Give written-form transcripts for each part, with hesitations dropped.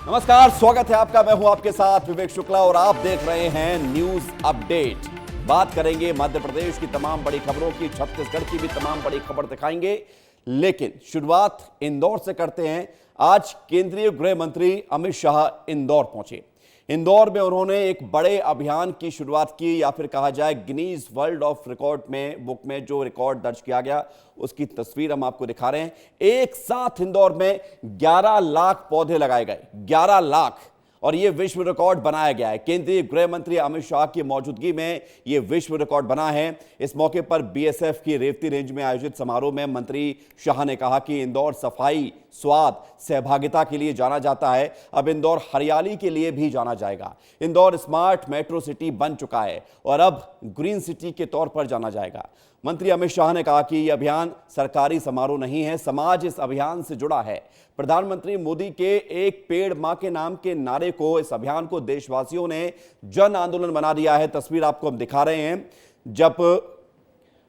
नमस्कार, स्वागत है आपका। मैं हूं आपके साथ विवेक शुक्ला और आप देख रहे हैं न्यूज अपडेट। बात करेंगे मध्य प्रदेश की तमाम बड़ी खबरों की, छत्तीसगढ़ की भी तमाम बड़ी खबर दिखाएंगे, लेकिन शुरुआत इंदौर से करते हैं। आज केंद्रीय गृह मंत्री अमित शाह इंदौर पहुंचे। इंदौर में उन्होंने एक बड़े अभियान की शुरुआत की, या फिर कहा जाए गिनीज वर्ल्ड ऑफ रिकॉर्ड में बुक में जो रिकॉर्ड दर्ज किया गया उसकी तस्वीर हम आपको दिखा रहे हैं। एक साथ इंदौर में 11 लाख पौधे लगाए गए, 11 लाख, और यह विश्व रिकॉर्ड बनाया गया है। केंद्रीय गृह मंत्री अमित शाह की मौजूदगी में यह विश्व रिकॉर्ड बना है। इस मौके पर बीएसएफ की रेवती रेंज में आयोजित समारोह में मंत्री शाह ने कहा कि इंदौर सफाई, स्वाद, सहभागिता के लिए जाना जाता है, अब इंदौर हरियाली के लिए भी जाना जाएगा। इंदौर स्मार्ट मेट्रो सिटी बन चुका है और अब ग्रीन सिटी के तौर पर जाना जाएगा। मंत्री अमित शाह ने कहा कि यह अभियान सरकारी समारोह नहीं है, समाज इस अभियान से जुड़ा है। प्रधानमंत्री मोदी के एक पेड़ मां के नाम के नारे को, इस अभियान को देशवासियों ने जन आंदोलन बना दिया है। तस्वीर आपको हम दिखा रहे हैं। जब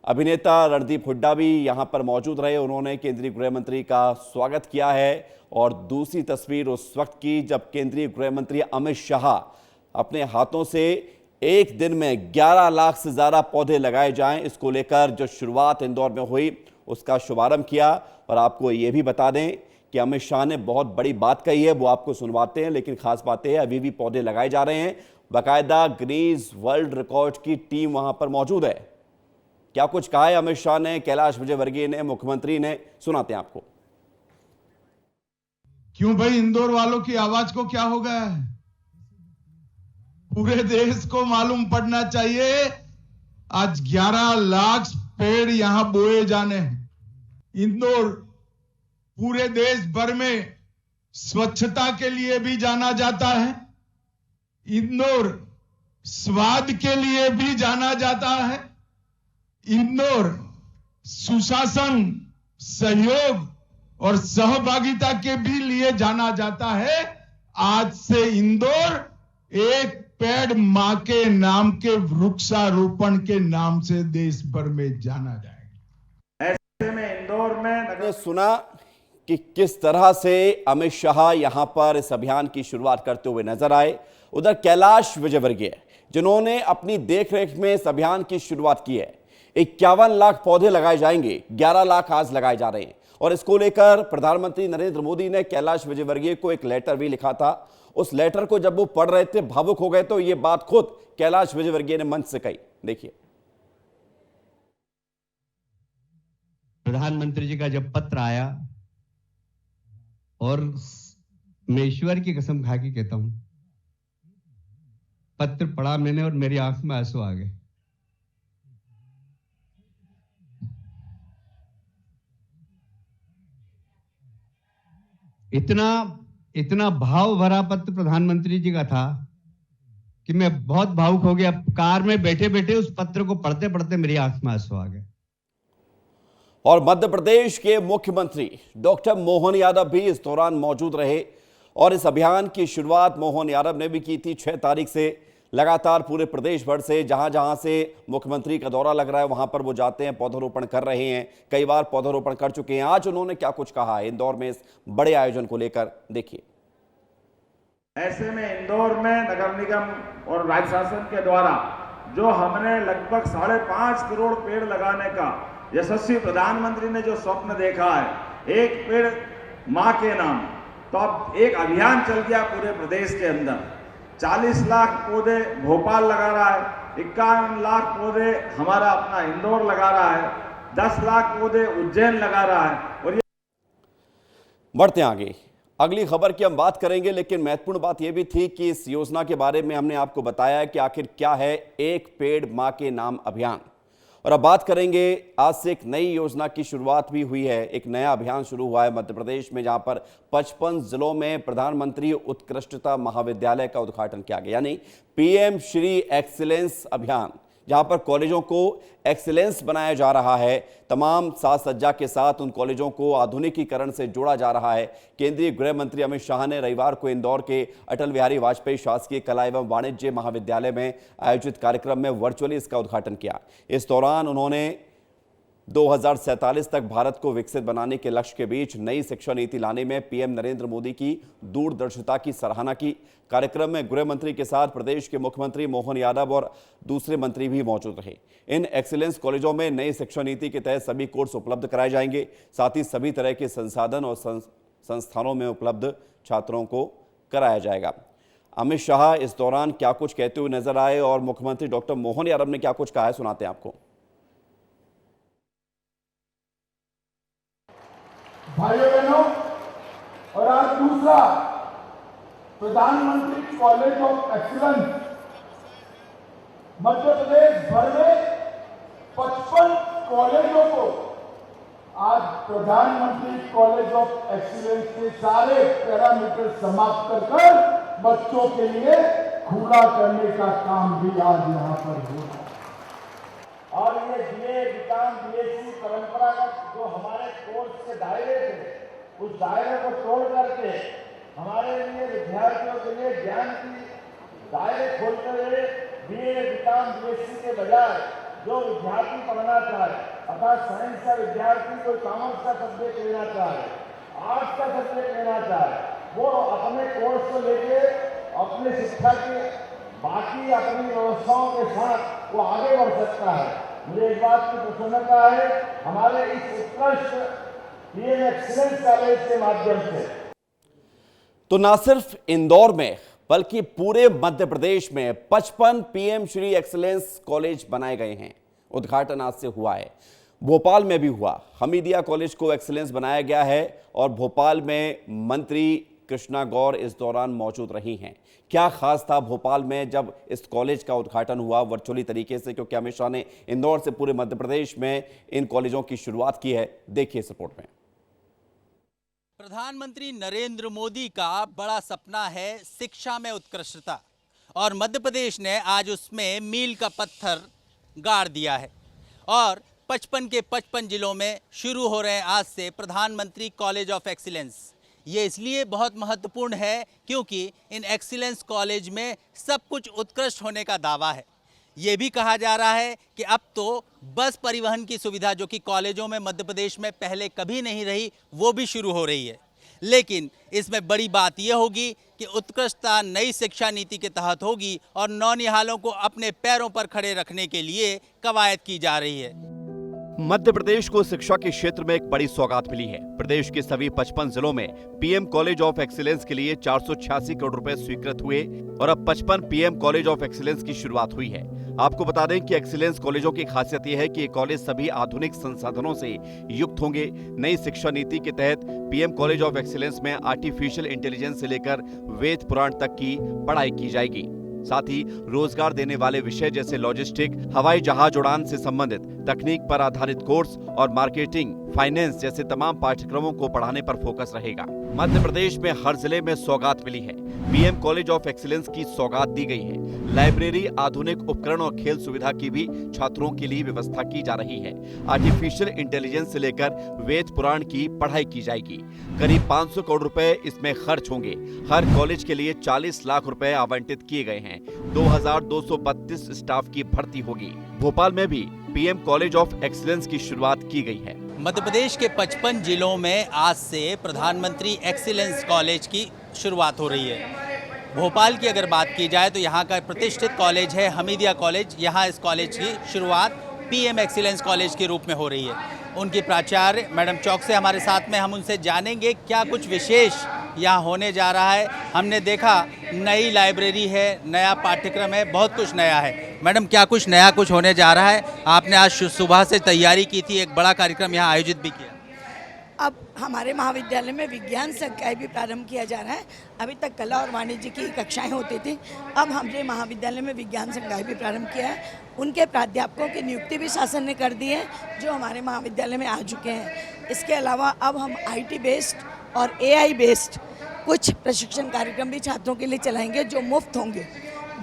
अभिनेता रणदीप हुड्डा भी यहां पर मौजूद रहे, उन्होंने केंद्रीय गृह मंत्री का स्वागत किया है। और दूसरी तस्वीर उस वक्त की जब केंद्रीय गृह मंत्री अमित शाह अपने हाथों से एक दिन में 11 लाख से ज्यादा पौधे लगाए जाएं, इसको लेकर जो शुरुआत इंदौर में हुई उसका शुभारंभ किया। और आपको यह भी बता दें कि अमित शाह ने बहुत बड़ी बात कही है, वो आपको सुनवाते हैं, लेकिन खास बात यह है अभी भी पौधे लगाए जा रहे हैं। बाकायदा गिनीज वर्ल्ड रिकॉर्ड की टीम वहां पर मौजूद है। क्या कुछ कहा है अमित शाह ने, कैलाश विजयवर्गीय ने, मुख्यमंत्री ने, सुनाते हैं आपको। क्यों भाई, इंदौर वालों की आवाज को क्या हो गया है? पूरे देश को मालूम पड़ना चाहिए आज 11 लाख पेड़ यहां बोए जाने हैं। इंदौर पूरे देश भर में स्वच्छता के लिए भी जाना जाता है, इंदौर स्वाद के लिए भी जाना जाता है, इंदौर सुशासन, सहयोग और सहभागिता के भी लिए जाना जाता है। आज से इंदौर एक पेड़ मां के नाम के वृक्षारोपण के नाम से देश भर में जाना जाएगा। ऐसे में इंदौर में आपने सुना कि किस तरह से अमित शाह यहां पर इस अभियान की शुरुआत करते हुए नजर आए। उधर कैलाश विजयवर्गीय, जिन्होंने अपनी देखरेख में इस अभियान की शुरुआत की है, 51 लाख पौधे लगाए जाएंगे, 11 लाख आज लगाए जा रहे हैं। और इसको लेकर प्रधानमंत्री नरेंद्र मोदी ने कैलाश विजयवर्गीय को एक लेटर भी लिखा था। उस लेटर को जब वो पढ़ रहे थे, भावुक हो गए, तो ये बात खुद कैलाश विजयवर्गीय ने मंच से कही। देखिए। प्रधानमंत्री जी का जब पत्र आया, और मैं ईश्वर की कसम खा के कहता हूं, पत्र पढ़ा मैंने और मेरी आंख में आंसू आ गए। इतना भाव भरा पत्र प्रधानमंत्री जी का था कि मैं बहुत भावुक हो गया। कार में बैठे बैठे उस पत्र को पढ़ते पढ़ते मेरी आंख में आंसू आ गए। और मध्य प्रदेश के मुख्यमंत्री डॉक्टर मोहन यादव भी इस दौरान मौजूद रहे और इस अभियान की शुरुआत मोहन यादव ने भी की थी। 6 तारीख से लगातार पूरे प्रदेश भर से जहां जहां से मुख्यमंत्री का दौरा लग रहा है वहां पर वो जाते हैं, पौधारोपण कर रहे हैं, कई बार पौधारोपण कर चुके हैं। आज उन्होंने क्या कुछ कहा है इंदौर में इस बड़े आयोजन को लेकर, देखिए। ऐसे में इंदौर में नगर निगम और राज्य शासन के द्वारा जो हमने लगभग 5.5 करोड़ पेड़ लगाने का यशस्वी प्रधानमंत्री ने जो स्वप्न देखा है, एक पेड़ मां के नाम, तो अब एक अभियान चल गया पूरे प्रदेश के अंदर। 40 लाख पौधे भोपाल लगा रहा है, 51 लाख पौधे हमारा अपना इंदौर लगा रहा है, 10 लाख पौधे उज्जैन लगा रहा है। और ये बढ़ते आगे, अगली खबर की हम बात करेंगे, लेकिन महत्वपूर्ण बात यह भी थी कि इस योजना के बारे में हमने आपको बताया कि आखिर क्या है एक पेड़ मां के नाम अभियान। और अब बात करेंगे, आज से एक नई योजना की शुरुआत भी हुई है। एक नया अभियान शुरू हुआ है मध्य प्रदेश में, जहां पर 55 जिलों में प्रधानमंत्री उत्कृष्टता महाविद्यालय का उद्घाटन किया गया, यानी पीएम श्री एक्सीलेंस अभियान, जहां पर कॉलेजों को एक्सीलेंस बनाया जा रहा है। तमाम साज सज्जा के साथ उन कॉलेजों को आधुनिकीकरण से जोड़ा जा रहा है। केंद्रीय गृह मंत्री अमित शाह ने रविवार को इंदौर के अटल बिहारी वाजपेयी शासकीय कला एवं वाणिज्य महाविद्यालय में आयोजित कार्यक्रम में वर्चुअली इसका उद्घाटन किया। इस दौरान उन्होंने 2047 तक भारत को विकसित बनाने के लक्ष्य के बीच नई शिक्षा नीति लाने में पीएम नरेंद्र मोदी की दूरदर्शिता की सराहना की। कार्यक्रम में गृह मंत्री के साथ प्रदेश के मुख्यमंत्री मोहन यादव और दूसरे मंत्री भी मौजूद रहे। इन एक्सीलेंस कॉलेजों में नई शिक्षा नीति के तहत सभी कोर्स उपलब्ध कराए जाएंगे। साथ ही सभी तरह के संसाधन और संस्थानों में उपलब्ध छात्रों को कराया जाएगा। अमित शाह इस दौरान क्या कुछ कहते हुए नजर आए और मुख्यमंत्री डॉक्टर मोहन यादव ने क्या कुछ कहा है, सुनाते हैं आपको। भाइयों बहनों, और आज दूसरा प्रधानमंत्री college of excellence Madhya Pradesh भर में 55 कॉलेजों को आज प्रधानमंत्री कॉलेज ऑफ एक्सीलेंस के सारे पैरामीटर समाप्त कर बच्चों के लिए खुला करने का काम भी आज यहां पर हो रहा है। और ये बीए, बीकॉम, बीएससी परंपरागत जो हमारे कोर्स के दायरे थे, उस दायरे को तोड़ करके हमारे लिए विद्यार्थियों के लिए ज्ञान की दायरे खोलते हुए बीए, बीकॉम, बीएससी के बजाय जो विद्यार्थी पढ़ना चाहे, अर्थात साइंस का विद्यार्थी कोई कॉमर्स का सब्जेक्ट लेना चाहे, आर्ट्स का सब्जेक्ट लेना चाहे, वो अपने कोर्स को लेके अपने शिक्षा की बाकी अपनी व्यवस्थाओं के साथ वो आगे बढ़ सकता है। मुझे इस बात की प्रसन्नता है हमारे इस उत्कृष्ट पीएम एक्सीलेंस कॉलेज के माध्यम से। तो न सिर्फ इंदौर में बल्कि पूरे मध्य प्रदेश में 55 पीएम श्री एक्सीलेंस कॉलेज बनाए गए हैं। उद्घाटन आज से हुआ है। भोपाल में भी हुआ। हमीदिया कॉलेज को एक्सीलेंस बनाया गया है और भोपाल में मंत्री कृष्णा गौर इस दौरान मौजूद रही हैं। क्या खास था भोपाल में जब इस कॉलेज का उद्घाटन हुआ वर्चुअली तरीके से, क्योंकि अमित शाह ने इंदौर से पूरे मध्य प्रदेश में इन कॉलेजों की शुरुआत की है। देखिए इस रिपोर्ट में। प्रधानमंत्री नरेंद्र मोदी का बड़ा सपना है शिक्षा में उत्कृष्टता, और मध्य प्रदेश ने आज उसमें मील का पत्थर गाड़ दिया है। और 55 के 55 जिलों में शुरू हो रहे हैं आज से प्रधानमंत्री कॉलेज ऑफ एक्सीलेंस। ये इसलिए बहुत महत्वपूर्ण है क्योंकि इन एक्सीलेंस कॉलेज में सब कुछ उत्कृष्ट होने का दावा है। ये भी कहा जा रहा है कि अब तो बस परिवहन की सुविधा जो कि कॉलेजों में मध्य प्रदेश में पहले कभी नहीं रही, वो भी शुरू हो रही है। लेकिन इसमें बड़ी बात यह होगी कि उत्कृष्टता नई शिक्षा नीति के तहत होगी और नौनिहालों को अपने पैरों पर खड़े रखने के लिए कवायद की जा रही है। मध्य प्रदेश को शिक्षा के क्षेत्र में एक बड़ी सौगात मिली है। प्रदेश के सभी 55 जिलों में पीएम कॉलेज ऑफ एक्सीलेंस के लिए 486 करोड़ रुपए स्वीकृत हुए और अब 55 पीएम कॉलेज ऑफ एक्सीलेंस की शुरुआत हुई है। आपको बता दें कि एक्सीलेंस कॉलेजों की खासियत यह है कि ये कॉलेज सभी आधुनिक संसाधनों से युक्त होंगे। नई शिक्षा नीति के तहत पीएम कॉलेज ऑफ एक्सीलेंस में आर्टिफिशियल इंटेलिजेंस से लेकर वेद पुराण तक की पढ़ाई की जाएगी। साथ ही रोजगार देने वाले विषय जैसे लॉजिस्टिक, हवाई जहाज उड़ान से संबंधित तकनीक पर आधारित कोर्स और मार्केटिंग, फाइनेंस जैसे तमाम पाठ्यक्रमों को पढ़ाने पर फोकस रहेगा। मध्य प्रदेश में हर जिले में सौगात मिली है। पीएम कॉलेज ऑफ एक्सीलेंस की सौगात दी गई है। लाइब्रेरी, आधुनिक उपकरण और खेल सुविधा की भी छात्रों के लिए व्यवस्था की जा रही है। आर्टिफिशियल इंटेलिजेंस से लेकर वेद पुराण की पढ़ाई की जाएगी। करीब 500 करोड़ रुपए इसमें खर्च होंगे। हर कॉलेज के लिए 40 लाख रुपए आवंटित किए गए हैं। 2232 स्टाफ की भर्ती होगी। भोपाल में भी पीएम कॉलेज ऑफ एक्सीलेंस की शुरुआत की गई है। मध्य प्रदेश के 55 जिलों में आज से प्रधानमंत्री एक्सीलेंस कॉलेज की शुरुआत हो रही है। भोपाल की अगर बात की जाए तो यहाँ का प्रतिष्ठित कॉलेज है हमीदिया कॉलेज। यहाँ इस कॉलेज की शुरुआत पीएम एक्सीलेंस कॉलेज के रूप में हो रही है। उनकी प्राचार्य मैडम चौकसे हमारे साथ में, हम उनसे जानेंगे क्या कुछ विशेष यहाँ होने जा रहा है। हमने देखा नई लाइब्रेरी है, नया पाठ्यक्रम है, बहुत कुछ नया है। मैडम, क्या कुछ नया कुछ होने जा रहा है? आपने आज सुबह से तैयारी की थी, एक बड़ा कार्यक्रम यहाँ आयोजित भी किया। अब हमारे महाविद्यालय में विज्ञान संकाय भी प्रारंभ किया जा रहा है। अभी तक कला और वाणिज्य की कक्षाएं होती थी, अब हमने महाविद्यालय में विज्ञान संकाय भी प्रारंभ किया है। उनके प्राध्यापकों की नियुक्ति भी शासन ने कर दी है जो हमारे महाविद्यालय में आ चुके हैं। इसके अलावा अब हम IT बेस्ड और AI बेस्ड कुछ प्रशिक्षण कार्यक्रम भी छात्रों के लिए चलाएंगे जो मुफ्त होंगे,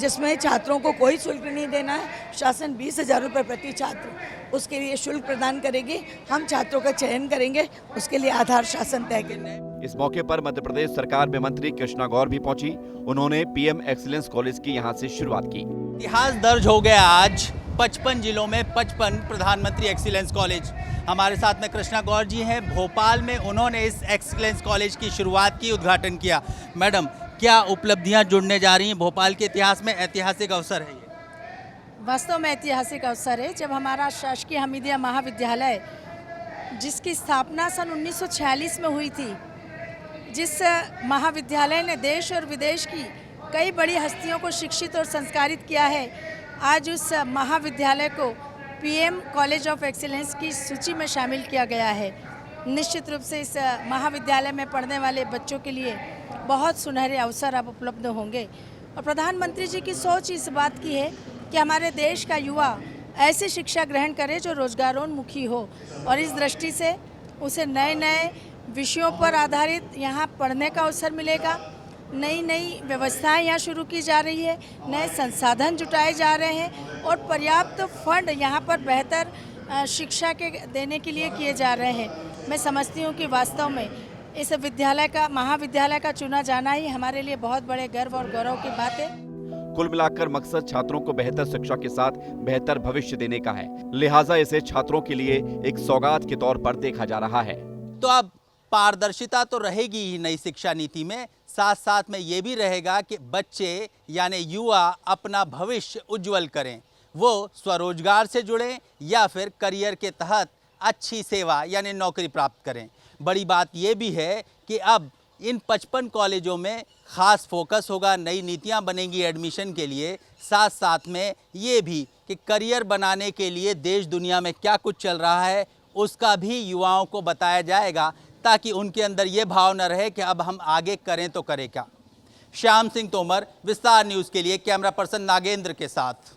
जिसमें छात्रों को कोई शुल्क नहीं देना है। शासन 20,000 रुपये प्रति छात्र उसके लिए शुल्क प्रदान करेगी। हम छात्रों का चयन करेंगे, उसके लिए आधार शासन तय करेगा। इस मौके पर मध्य प्रदेश सरकार में मंत्री कृष्णा गौर भी पहुंची। उन्होंने पीएम एक्सीलेंस कॉलेज की यहां से शुरुआत की। इतिहास दर्ज हो गया आज 55 जिलों में 55 प्रधानमंत्री एक्सीलेंस कॉलेज। हमारे साथ में कृष्णा गौर जी हैं, भोपाल में उन्होंने इस एक्सीलेंस कॉलेज की शुरुआत की, उद्घाटन किया। मैडम, क्या उपलब्धियां जुड़ने जा रही हैं भोपाल के इतिहास में? ऐतिहासिक अवसर है ये। वास्तव में ऐतिहासिक अवसर है जब हमारा शासकीय हमीदिया महाविद्यालय, जिसकी स्थापना सन 1946 में हुई थी, जिस महाविद्यालय ने देश और विदेश की कई बड़ी हस्तियों को शिक्षित और संस्कारित किया है, आज उस महाविद्यालय को पीएम कॉलेज ऑफ एक्सीलेंस की सूची में शामिल किया गया है। निश्चित रूप से इस महाविद्यालय में पढ़ने वाले बच्चों के लिए बहुत सुनहरे अवसर अब उपलब्ध होंगे। और प्रधानमंत्री जी की सोच इस बात की है कि हमारे देश का युवा ऐसी शिक्षा ग्रहण करे जो रोजगारोन्मुखी हो, और इस दृष्टि से उसे नए नए विषयों पर आधारित यहाँ पढ़ने का अवसर मिलेगा। नई नई व्यवस्थाएं यहाँ शुरू की जा रही है, नए संसाधन जुटाए जा रहे हैं और पर्याप्त फंड यहाँ पर बेहतर शिक्षा के देने के लिए किए जा रहे हैं। मैं समझती हूँ कि वास्तव में इस महाविद्यालय का चुना जाना ही हमारे लिए बहुत बड़े गर्व और गौरव की बात है। कुल मिलाकर मकसद छात्रों को बेहतर शिक्षा के साथ बेहतर भविष्य देने का है, लिहाजा इसे छात्रों के लिए एक सौगात के तौर पर देखा जा रहा है। तो अब पारदर्शिता तो रहेगी ही नई शिक्षा नीति में, साथ साथ में ये भी रहेगा कि बच्चे यानी युवा अपना भविष्य उज्जवल करें, वो स्वरोजगार से जुड़ें या फिर करियर के तहत अच्छी सेवा यानी नौकरी प्राप्त करें। बड़ी बात ये भी है कि अब इन 55 कॉलेजों में ख़ास फोकस होगा, नई नीतियां बनेंगी एडमिशन के लिए, साथ साथ में ये भी कि करियर बनाने के लिए देश दुनिया में क्या कुछ चल रहा है उसका भी युवाओं को बताया जाएगा, ताकि उनके अंदर ये भाव न रहे कि अब हम आगे करें तो करें क्या। श्याम सिंह तोमर, विस्तार न्यूज़ के लिए, कैमरा पर्सन नागेंद्र के साथ।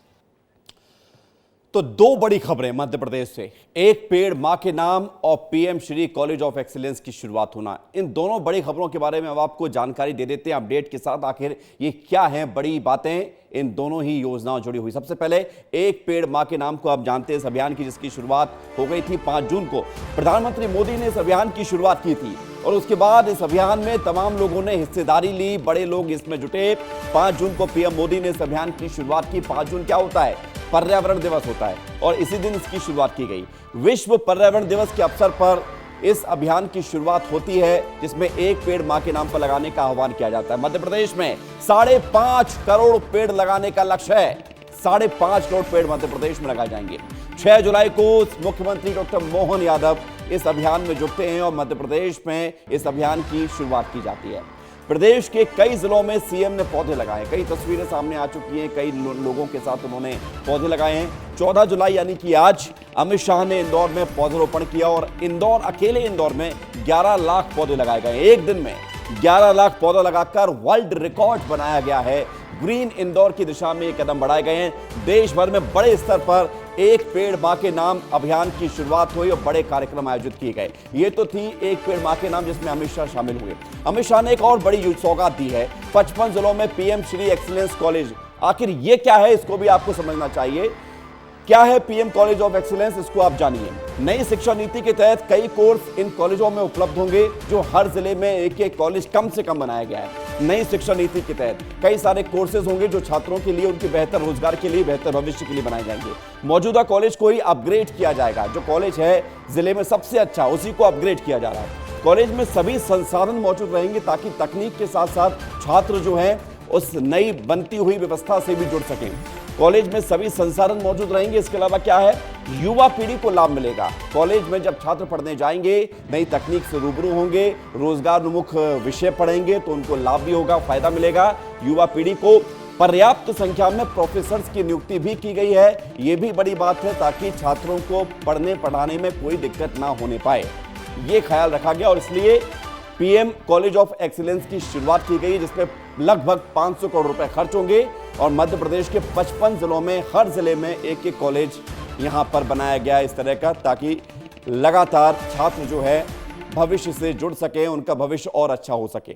तो दो बड़ी खबरें मध्य प्रदेश से, एक पेड़ मां के नाम और PM Shri college of excellence की शुरुआत होना। इन दोनों बड़ी खबरों के बारे में अब आपको जानकारी दे देते हैं अपडेट के साथ। आखिर ये क्या हैं बड़ी बातें इन दोनों ही योजनाओं जुड़ी हुई। सबसे पहले एक पेड़ मां के नाम को आप जानते हैं, इस अभियान की जिसकी शुरुआत हो गई थी 5 जून को। प्रधानमंत्री मोदी ने इस अभियान की शुरुआत की थी और उसके बाद इस अभियान में तमाम लोगों ने हिस्सेदारी ली, बड़े लोग इसमें जुटे। 5 जून को पीएम मोदी ने इस अभियान की शुरुआत की। 5 जून क्या होता है? पर्यावरण दिवस होता है और इसी दिन इसकी शुरुआत की गई। विश्व पर्यावरण दिवस के अवसर पर इस अभियान की शुरुआत होती है, जिसमें एक पेड़ मां के नाम पर लगाने का आह्वान किया जाता है। मध्य प्रदेश में 5.5 करोड़ पेड़ लगाने का लक्ष्य है। 5.5 करोड़ पेड़ मध्य प्रदेश में लगाए जाएंगे। 6 जुलाई को मुख्यमंत्री डॉक्टर मोहन यादव इस अभियान में जुटते हैं और मध्य प्रदेश में इस अभियान की शुरुआत की जाती है। प्रदेश के कई जिलों में सीएम ने पौधे लगाए, कई तस्वीरें सामने आ चुकी हैं, कई लोगों के साथ उन्होंने पौधे लगाए हैं। 14 जुलाई यानी कि आज अमित शाह ने इंदौर में पौधरोपण किया और अकेले इंदौर में 11 लाख पौधे लगाए गए। एक दिन में 11 लाख पौधा लगाकर वर्ल्ड रिकॉर्ड बनाया गया है। ग्रीन इंदौर की दिशा में ये कदम बढ़ाए गए हैं। देश भर में बड़े स्तर पर एक पेड़ मां के नाम अभियान की शुरुआत हुई और बड़े कार्यक्रम आयोजित किए गए। ये तो थी एक पेड़ मां के नाम, जिसमें अमित शाह शामिल हुए। अमित शाह ने एक और बड़ी सौगात दी है, 55 जिलों में पीएम श्री एक्सीलेंस कॉलेज। आखिर ये क्या है, इसको भी आपको समझना चाहिए। क्या है पीएम कॉलेज ऑफ एक्सीलेंस, इसको आप जानिए। नई शिक्षा नीति के तहत कई कोर्स इन कॉलेजों में उपलब्ध होंगे, जो हर जिले में एक एक कॉलेज कम से कम बनाया गया है। नई शिक्षा नीति के तहत कई सारे कोर्सेज होंगे जो छात्रों के लिए, उनके बेहतर रोजगार के लिए, बेहतर भविष्य के लिए बनाए जाएंगे। मौजूदा कॉलेज को ही अपग्रेड किया जाएगा। जो कॉलेज है जिले में सबसे अच्छा, उसी को अपग्रेड किया जा रहा है। कॉलेज में सभी संसाधन मौजूद रहेंगे ताकि तकनीक के साथ साथ छात्र जो है उस नई बनती हुई व्यवस्था से भी जुड़ सकें। कॉलेज में सभी संसाधन मौजूद रहेंगे। इसके अलावा क्या है, युवा पीढ़ी को लाभ मिलेगा। कॉलेज में जब छात्र पढ़ने जाएंगे, नई तकनीक से रूबरू होंगे, रोजगार उन्मुख विषय पढ़ेंगे तो उनको लाभ भी होगा, फायदा मिलेगा। युवा पीढ़ी को पर्याप्त संख्या में प्रोफेसर्स की नियुक्ति भी की गई है। ये भी बड़ी बात है ताकि छात्रों को पढ़ने पढ़ाने में कोई दिक्कत ना होने पाए, ये ख्याल रखा गया और इसलिए पीएम कॉलेज ऑफ एक्सीलेंस की शुरुआत की गई, जिसमें लगभग 500 करोड़ रुपए खर्च होंगे और मध्य प्रदेश के 55 जिलों में हर जिले में एक एक कॉलेज यहां पर बनाया गया इस तरह का, ताकि लगातार छात्र जो है भविष्य से जुड़ सके, उनका भविष्य और अच्छा हो सके।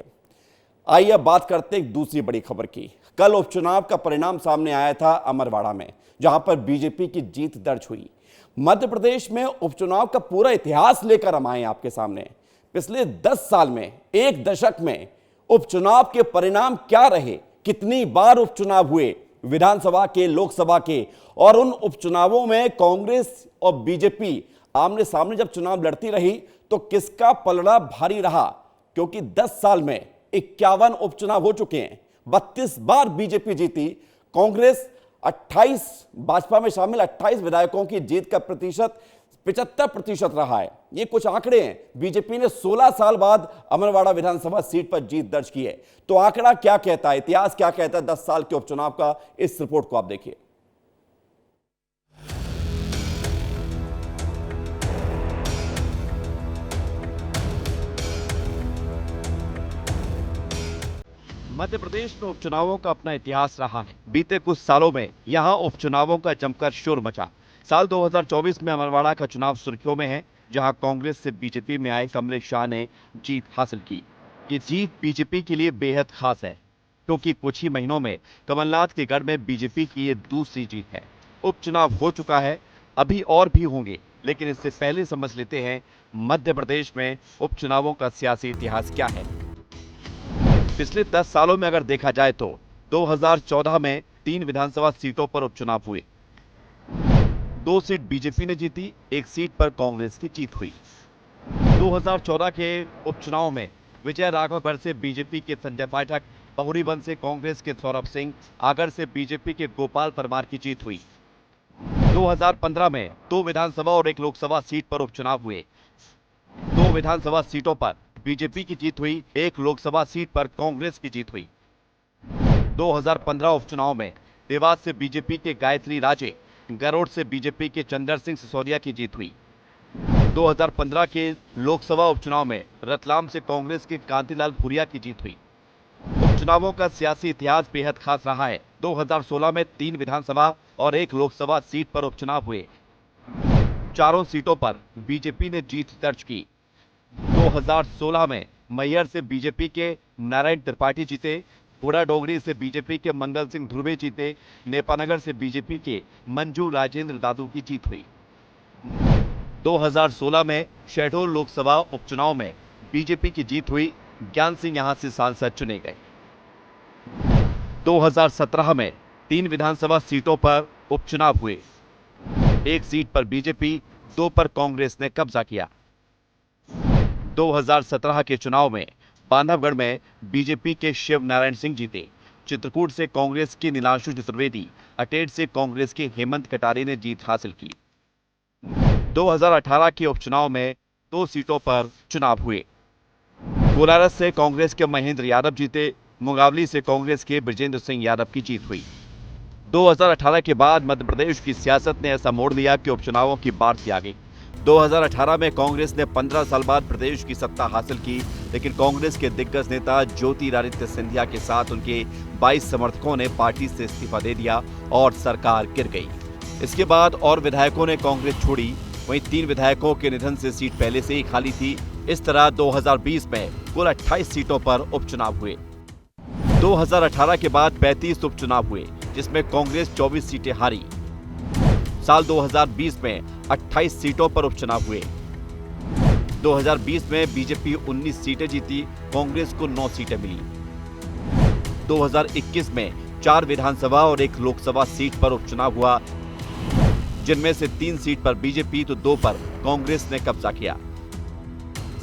आइए अब बात करते हैं एक दूसरी बड़ी खबर की। कल उपचुनाव का परिणाम सामने आया था अमरवाड़ा में, जहां पर बीजेपी की जीत दर्ज हुई। मध्य प्रदेश में उपचुनाव का पूरा इतिहास लेकर हम आए आपके सामने। पिछले 10 साल में, एक दशक में उपचुनाव के परिणाम क्या रहे, कितनी बार उपचुनाव हुए, विधानसभा के, लोकसभा के, और उन उपचुनावों में कांग्रेस और बीजेपी आमने सामने जब चुनाव लड़ती रही तो किसका पलड़ा भारी रहा, क्योंकि 10 साल में 51 उपचुनाव हो चुके हैं, 32 बार बीजेपी जीती, कांग्रेस 28, भाजपा में शामिल 28 विधायकों की जीत का प्रतिशत 75% रहा है। ये कुछ आंकड़े हैं। बीजेपी ने 16 साल बाद अमरवाड़ा विधानसभा सीट पर जीत दर्ज की है। तो आंकड़ा क्या कहता है, इतिहास क्या कहता है 10 साल के उपचुनाव का, इस रिपोर्ट को आप देखिए। मध्य प्रदेश में उपचुनावों का अपना इतिहास रहा है। बीते कुछ सालों में यहां उपचुनावों का जमकर शोर मचा। साल 2024 में अमरवाड़ा का चुनाव सुर्खियों में है, जहां कांग्रेस से बीजेपी में आए कमलेश शाह ने जीत हासिल की। ये जीत बीजेपी के लिए बेहद खास है, क्योंकि कुछ ही महीनों में कमलनाथ के गढ़ में बीजेपी की ये दूसरी जीत है। उपचुनाव हो चुका है, अभी और भी होंगे, लेकिन इससे पहले समझ लेते हैं मध्य प्रदेश में उपचुनावों का सियासी इतिहास क्या है। पिछले 10 सालों में अगर देखा जाए तो 2014 में 3 विधानसभा सीटों पर उपचुनाव हुए। 2 सीट बीजेपी ने जीती, 1 सीट पर कांग्रेस की जीत हुई। 2014 के उपचुनाव में विजय राघवगढ़ से बीजेपी के संजय पाठक, बहुरीबंद से कांग्रेस के सौरभ सिंह, आगर से बीजेपी के गोपाल परमार की जीत हुई। 2015 में 2 विधानसभा और 1 लोकसभा सीट पर उपचुनाव हुए। 2 विधानसभा सीटों पर बीजेपी की जीत हुई, 1 लोकसभा सीट पर कांग्रेस की जीत हुई। 2015 उपचुनाव में देवास से बीजेपी के गायत्री राजे, गरोड़ से बीजेपी के चंदर सिंह सिसोदिया की जीत हुई। 2015 के लोकसभा उपचुनाव में रतलाम से कांग्रेस के कांतिलाल भूरिया की जीत हुई। उपचुनावों का सियासी इतिहास बेहद खास रहा है। 2016 में 3 विधानसभा और 1 लोकसभा सीट पर उपचुनाव हुए। चारों सीटों पर बीजेपी ने जीत दर्ज की। 2016 में मैहर से बीजेपी के नारायण त्रिपाठी जीते, घोड़ा डोगरी से बीजेपी के मंगल सिंह ध्रुवे जीते, नेपानगर से बीजेपी के मंजू राजेंद्र दादू की जीत हुई। 2016 में शहडोल लोकसभा उपचुनाव में बीजेपी की जीत हुई, ज्ञान सिंह यहां से सांसद चुने गए। 2017 में 3 विधानसभा सीटों पर उपचुनाव हुए। 1 सीट पर बीजेपी, 2 पर कांग्रेस ने कब्जा किया। 2017 के चुनाव में बांधवगढ़ में बीजेपी के शिव नारायण सिंह जीते, चित्रकूट से कांग्रेस की नीलांशु चतुर्वेदी, अटेर से कांग्रेस के हेमंत कटारे ने जीत हासिल की। 2018 के उपचुनाव में 2 सीटों पर चुनाव हुए। कोलारस से कांग्रेस के महेंद्र यादव जीते, मुंगावली से कांग्रेस के बृजेंद्र सिंह यादव की जीत हुई। 2018 के बाद मध्य प्रदेश की सियासत ने ऐसा मोड़ लिया कि उपचुनावों की बाढ़ आ गई। 2018 में कांग्रेस ने 15 साल बाद प्रदेश की सत्ता हासिल की, लेकिन कांग्रेस के दिग्गज नेता ज्योतिरादित्य सिंधिया के साथ उनके 22 समर्थकों ने पार्टी से इस्तीफा दे दिया और सरकार गिर गई। इसके बाद और विधायकों ने कांग्रेस छोड़ी, वहीं 3 विधायकों के निधन से सीट पहले से ही खाली थी। इस तरह 2020 में कुल 28 सीटों पर उपचुनाव हुए। 2018 के बाद 35 उपचुनाव हुए, जिसमें कांग्रेस 24 सीटें हारी। साल 2020 में 28 सीटों पर उपचुनाव हुए। 2020 में बीजेपी 19 सीटें जीती, कांग्रेस को 9 सीटें मिली। 2021 में 4 विधानसभा और 1 लोकसभा सीट पर उपचुनाव हुआ, जिनमें से 3 सीट पर बीजेपी तो 2 पर कांग्रेस ने कब्जा किया।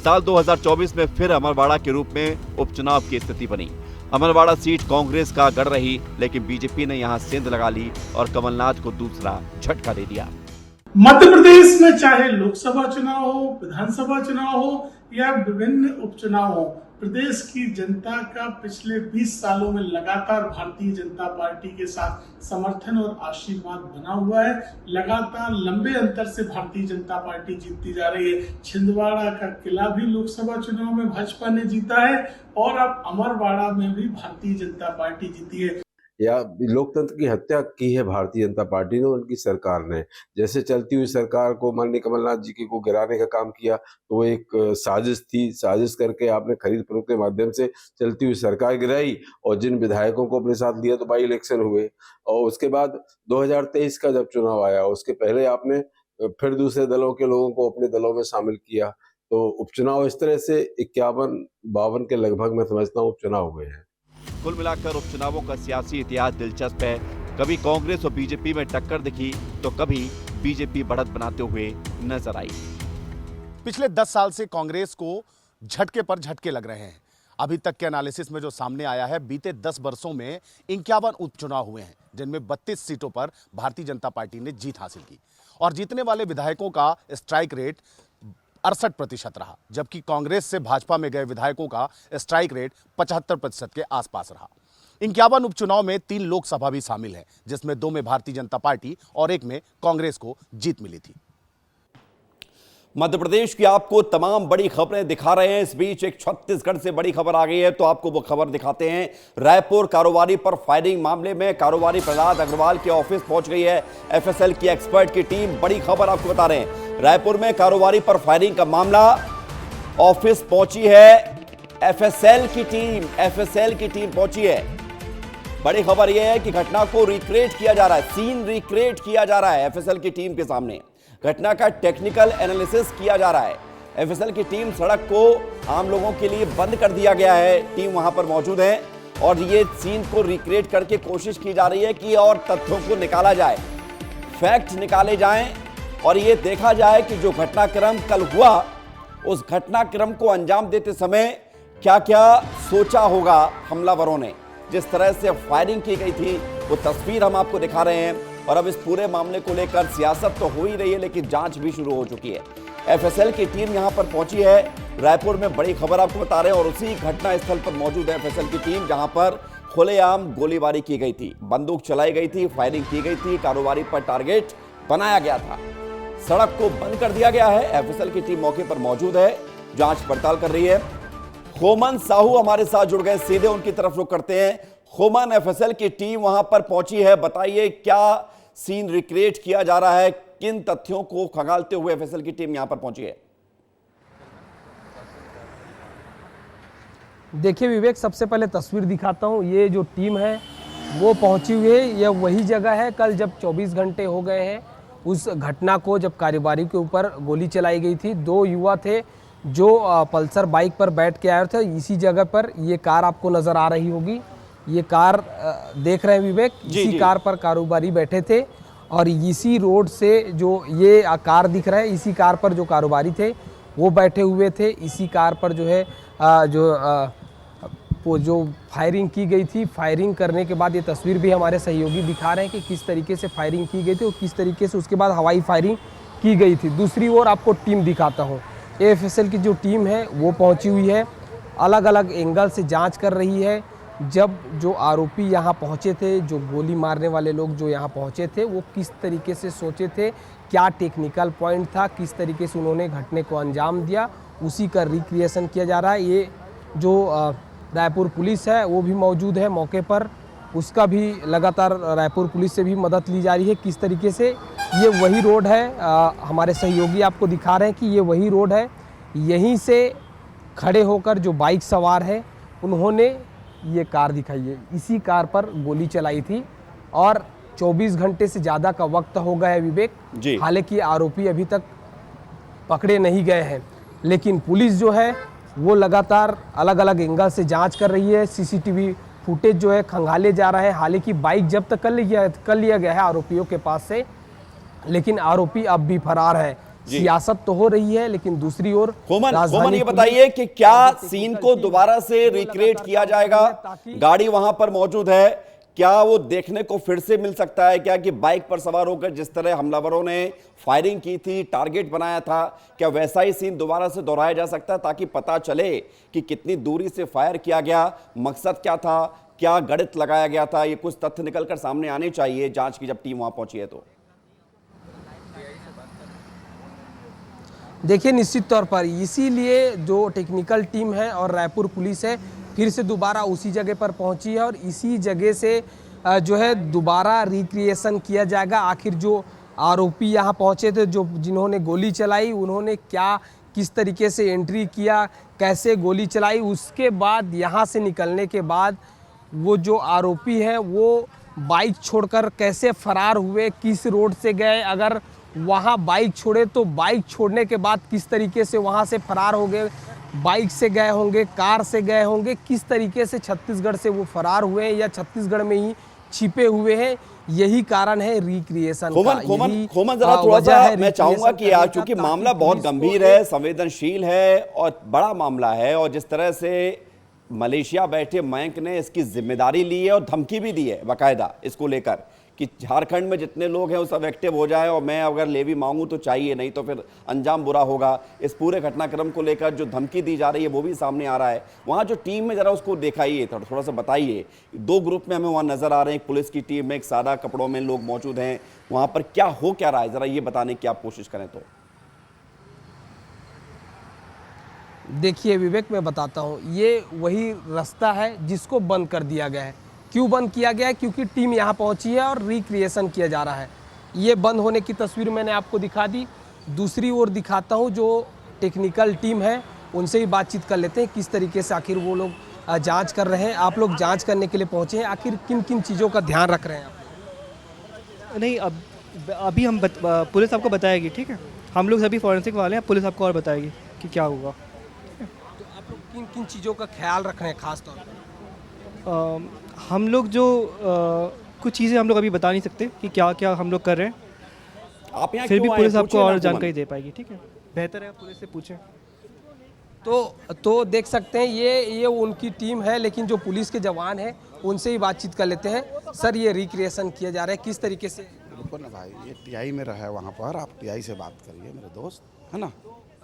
साल 2024 में फिर अमरवाड़ा के रूप में उपचुनाव की स्थिति बनी। अमरवाड़ा सीट कांग्रेस का गढ़ रही, लेकिन बीजेपी ने यहां सेंध लगा ली और कमलनाथ को दूसरा झटका दे दिया। मध्य प्रदेश में चाहे लोकसभा चुनाव हो, विधानसभा चुनाव हो या विभिन्न उपचुनाव हो, प्रदेश की जनता का पिछले 20 सालों में लगातार भारतीय जनता पार्टी के साथ समर्थन और आशीर्वाद बना हुआ है। लगातार लंबे अंतर से भारतीय जनता पार्टी जीतती जा रही है। छिंदवाड़ा का किला भी लोकसभा चुनाव में भाजपा ने जीता है और अब अमरवाड़ा में भी भारतीय जनता पार्टी जीती है। या लोकतंत्र की हत्या की है भारतीय जनता पार्टी ने, उनकी सरकार ने। जैसे चलती हुई सरकार को माननीय कमलनाथ जी की को गिराने का काम किया, तो वो एक साजिश थी। साजिश करके आपने खरीद फरोख्त के माध्यम से चलती हुई सरकार गिराई और जिन विधायकों को अपने साथ लिया तो बाई इलेक्शन हुए। और उसके बाद 2023 का जब चुनाव आया, उसके पहले आपने फिर दूसरे दलों के लोगों को अपने दलों में शामिल किया। तो उपचुनाव इस तरह से 51-52 के लगभग मैं समझता हूँ उपचुनाव हुए हैं। कुल मिलाकर उपचुनावों का सियासी इतिहास दिलचस्प है। कभी कांग्रेस और बीजेपी में टक्कर दिखी तो कभी बीजेपी बढ़त बनाते हुए नजर आई। पिछले 10 साल से कांग्रेस को झटके पर झटके लग रहे हैं। अभी तक के एनालिसिस में जो सामने आया है, बीते 10 वर्षों में 51 उपचुनाव हुए हैं, जिनमें 32 सीटों पर भारतीय जनता पार्टी ने जीत हासिल की और जीतने वाले विधायकों का स्ट्राइक रेट 68% रहा, जबकि कांग्रेस से भाजपा में गए विधायकों का स्ट्राइक रेट 75% के आसपास रहा। 51 उपचुनाव में 3 लोकसभा भी शामिल है, जिसमें 2 में भारतीय जनता पार्टी और 1 में कांग्रेस को जीत मिली थी। मध्य प्रदेश की आपको तमाम बड़ी खबरें दिखा रहे हैं। इस बीच एक छत्तीसगढ़ से बड़ी खबर आ गई है, तो आपको वो खबर दिखाते हैं। रायपुर कारोबारी पर फायरिंग मामले में कारोबारी प्रहलाद अग्रवाल के ऑफिस पहुंच गई है एफएसएल की एक्सपर्ट की टीम। बड़ी खबर आपको बता रहे हैं, रायपुर में कारोबारी पर फायरिंग का मामला, ऑफिस पहुंची है एफएसएल की टीम। एफएसएल की टीम पहुंची है। बड़ी खबर यह है कि घटना को रिक्रिएट किया जा रहा है, सीन रिक्रिएट किया जा रहा है एफएसएल की टीम के सामने। घटना का टेक्निकल एनालिसिस किया जा रहा है। एफएसएल की टीम सड़क को आम लोगों के लिए बंद कर दिया गया है, टीम वहां पर मौजूद है और ये सीन को रिक्रिएट करके कोशिश की जा रही है कि और तथ्यों को निकाला जाए, फैक्ट निकाले जाएं और ये देखा जाए कि जो घटनाक्रम कल हुआ, उस घटनाक्रम को अंजाम देते समय क्या क्या सोचा होगा हमलावरों ने। जिस तरह से फायरिंग की गई थी वो तस्वीर हम आपको दिखा रहे हैं और अब इस पूरे मामले को लेकर सियासत तो हो ही रही है, लेकिन जांच भी शुरू हो चुकी है। एफएसएल की टीम यहां पर पहुंची है रायपुर में, बड़ी खबर आपको बता रहे हैं और उसी घटना स्थल पर मौजूद है एफएसएल की टीम, जहां पर खुलेआम गोलीबारी की गई थी, बंदूक चलाई गई थी, फायरिंग की गई थी, कारोबारी पर टारगेट बनाया गया था, सड़क को बंद कर दिया गया है। एफएसएल की टीम मौके पर मौजूद है, जांच पड़ताल कर रही है। खोमन साहू हमारे साथ जुड़ गए, सीधे उनकी तरफ रुख करते हैं। खोमन, एफएसएल की टीम वहां पर पहुंची है, बताइए क्या सीन रिक्रिएट किया जा रहा है, किन तथ्यों को खंगालते हुए एफएसएल की टीम यहां पर पहुंची है? देखिए विवेक, सबसे पहले तस्वीर दिखाता हूं। ये जो टीम है वो पहुंची हुई है, यह वही जगह है कल जब 24 घंटे हो गए हैं उस घटना को, जब कारोबारी के ऊपर गोली चलाई गई थी। 2 युवा थे जो पल्सर बाइक पर बैठ के आए थे। इसी जगह पर ये कार आपको नजर आ रही होगी, ये कार देख रहे हैं विवेक, इसी कार पर कारोबारी बैठे थे और इसी रोड से जो ये कार दिख रहा है, इसी कार पर जो कारोबारी थे वो बैठे हुए थे। इसी कार पर जो है जो फायरिंग की गई थी, फायरिंग करने के बाद ये तस्वीर भी हमारे सहयोगी दिखा रहे हैं कि किस तरीके से फायरिंग की गई थी और किस तरीके से उसके बाद हवाई फायरिंग की गई थी। दूसरी ओर आपको टीम दिखाता हूँ, एफएसएल की जो टीम है वो पहुँची हुई है, अलग अलग एंगल से जाँच कर रही है। जब जो आरोपी यहाँ पहुँचे थे, जो गोली मारने वाले लोग जो यहाँ पहुँचे थे, वो किस तरीके से सोचे थे, क्या टेक्निकल पॉइंट था, किस तरीके से उन्होंने घटने को अंजाम दिया, उसी का रिक्रिएशन किया जा रहा है। ये जो रायपुर पुलिस है वो भी मौजूद है मौके पर, उसका भी लगातार रायपुर पुलिस से भी मदद ली जा रही है। किस तरीके से ये वही रोड है, हमारे सहयोगी आपको दिखा रहे हैं कि ये वही रोड है। यहीं से खड़े होकर जो बाइक सवार है उन्होंने ये कार दिखाई है, इसी कार पर गोली चलाई थी और 24 घंटे से ज़्यादा का वक्त हो गया है विवेक। हालांकि आरोपी अभी तक पकड़े नहीं गए हैं, लेकिन पुलिस जो है वो लगातार अलग अलग एंगल से जांच कर रही है। सीसीटीवी फुटेज जो है खंगाले जा रहा है। हालांकि बाइक जब्त कर लिया गया है आरोपियों के पास से, लेकिन आरोपी अब भी फरार है। सियासत तो हो रही है, लेकिन दूसरी ओर खोमन ये बताइए कि क्या सीन को दोबारा से रिक्रिएट किया जाएगा? गाड़ी वहां पर मौजूद है, क्या वो देखने को फिर से मिल सकता है क्या कि बाइक पर सवार होकर जिस तरह हमलावरों ने फायरिंग की थी, टारगेट बनाया था, क्या वैसा ही सीन दोबारा से दोहराया जा सकता है ताकि पता चले कि कितनी दूरी से फायर किया गया, मकसद क्या था, क्या गणित लगाया गया था? ये कुछ तथ्य निकलकर सामने आने चाहिए जांच की जब टीम वहां पहुंची है। तो देखिए निश्चित तौर पर इसीलिए जो टेक्निकल टीम है और रायपुर पुलिस है फिर से दोबारा उसी जगह पर पहुंची है और इसी जगह से जो है दोबारा रिक्रिएशन किया जाएगा। आखिर जो आरोपी यहां पहुंचे थे, जो जिन्होंने गोली चलाई, उन्होंने क्या किस तरीके से एंट्री किया, कैसे गोली चलाई, उसके बाद यहां से निकलने के बाद वो जो आरोपी हैं वो बाइक छोड़कर कैसे फरार हुए, किस रोड से गए, अगर वहाँ बाइक छोड़े तो बाइक छोड़ने के बाद किस तरीके से वहाँ से फरार हो गए, बाइक से गए होंगे, कार से गए होंगे, किस तरीके से छत्तीसगढ़ से वो फरार हुए या छत्तीसगढ़ में ही छिपे हुए हैं। यही कारण है रिक्रिएशन का। खोमन जरा थोड़ा सा मैं चाहूंगा कि आज चूंकि मामला बहुत गंभीर है, संवेदनशील है और बड़ा मामला है, और जिस तरह से मलेशिया बैठे मयंक ने इसकी जिम्मेदारी ली है और धमकी भी दी है बाकायदा इसको लेकर कि झारखंड में जितने लोग हैं वो सब एक्टिव हो जाए, और मैं अगर लेवी मांगू तो चाहिए, नहीं तो फिर अंजाम बुरा होगा। इस पूरे घटनाक्रम को लेकर जो धमकी दी जा रही है वो भी सामने आ रहा है। वहाँ जो टीम में जरा उसको दिखाइए, थोड़ा सा बताइए। 2 ग्रुप में हमें वहाँ नजर आ रहे हैं, एक पुलिस की टीम में, एक सादा कपड़ों में लोग मौजूद हैं। वहाँ पर क्या हो क्या रहा है, जरा ये बताने की आप कोशिश करें तो। देखिए विवेक, मैं बताता हूँ, ये वही रास्ता है जिसको बंद कर दिया गया है। क्यों बंद किया गया है? क्योंकि टीम यहाँ पहुँची है और रिक्रिएशन किया जा रहा है। ये बंद होने की तस्वीर मैंने आपको दिखा दी। दूसरी ओर दिखाता हूँ, जो टेक्निकल टीम है उनसे ही बातचीत कर लेते हैं किस तरीके से आखिर वो लोग जांच कर रहे हैं। आप लोग जांच करने के लिए पहुँचे हैं, आखिर किन किन चीज़ों का ध्यान रख रहे हैं आप? नहीं, अभी हम पुलिस आपको बताएगी, ठीक है। हम लोग सभी फॉरेंसिक वाले हैं, पुलिस आपको और बताएगी कि क्या होगा। तो आप लोग किन किन चीज़ों का ख्याल रख रहे हैं खास तौर पर? हम लोग जो कुछ चीज़ें हम लोग अभी बता नहीं सकते कि क्या क्या हम लोग कर रहे हैं। आप यहाँ फिर भी क्यों पुलिस आए? आपको पूछिए और ना, जानकारी दे पाएगी, ठीक है। बेहतर है आप पुलिस से पूछें। तो देख सकते हैं ये उनकी टीम है, लेकिन जो पुलिस के जवान हैं उनसे ही बातचीत कर लेते हैं। सर, ये रिक्रिएशन किया जा रहा है, किस तरीके से? बिल्कुल ना भाई, ये टीआई में रहा है वहाँ पर, आप टीआई से बात करिए मेरे दोस्त, है ना।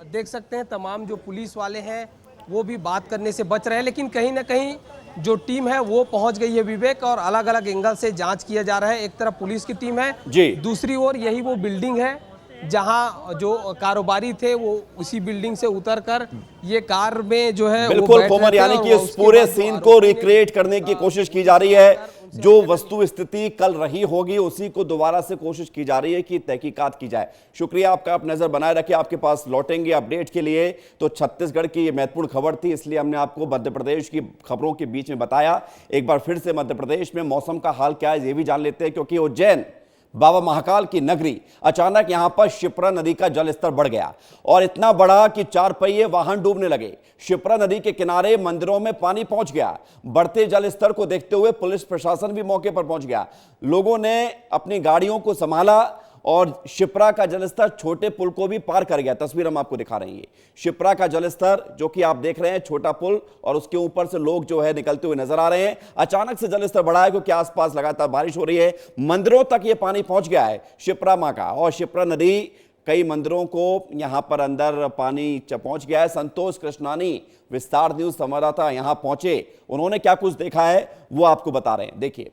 देख सकते हैं तमाम जो पुलिस वाले हैं वो भी बात करने से बच रहे हैं, लेकिन कहीं ना कहीं जो टीम है वो पहुंच गई है विवेक, और अलग अलग एंगल से जांच किया जा रहा है। एक तरफ पुलिस की टीम है जी, दूसरी ओर यही वो बिल्डिंग है जहां जो कारोबारी थे वो उसी बिल्डिंग से उतरकर ये कार में जो है बिल्कुल कोमर, यानी कि इस पूरे सीन को रिक्रिएट करने की कोशिश की जा रही है। जो वस्तु स्थिति कल रही होगी उसी को दोबारा से कोशिश की जा रही है कि तहकीकात की जाए। शुक्रिया आपका, आप नजर बनाए रखिए, आपके पास लौटेंगे अपडेट के लिए। तो छत्तीसगढ़ की ये महत्वपूर्ण खबर थी, इसलिए हमने आपको मध्य प्रदेश की खबरों के बीच में बताया। एक बार फिर से मध्य प्रदेश में मौसम का हाल क्या है ये भी जान लेते हैं, क्योंकि उज्जैन बाबा महाकाल की नगरी, अचानक यहां पर शिप्रा नदी का जलस्तर बढ़ गया और इतना बढ़ा कि 4 पहिए वाहन डूबने लगे। शिप्रा नदी के किनारे मंदिरों में पानी पहुंच गया। बढ़ते जलस्तर को देखते हुए पुलिस प्रशासन भी मौके पर पहुंच गया। लोगों ने अपनी गाड़ियों को संभाला और शिप्रा का जलस्तर छोटे पुल को भी पार कर गया। तस्वीर हम आपको दिखा रहे हैं, शिप्रा का जलस्तर जो कि आप देख रहे हैं, छोटा पुल, और उसके ऊपर से लोग जो है निकलते हुए नजर आ रहे हैं। अचानक से जलस्तर बढ़ा है क्योंकि आसपास लगातार बारिश हो रही है। मंदिरों तक ये पानी पहुंच गया है शिप्रा मां का, और शिप्रा नदी कई मंदिरों को यहां पर अंदर पानी पहुंच गया है। संतोष कृष्णानी, विस्तार न्यूज संवाददाता, यहां पहुंचे, उन्होंने क्या कुछ देखा है वो आपको बता रहे हैं, देखिए।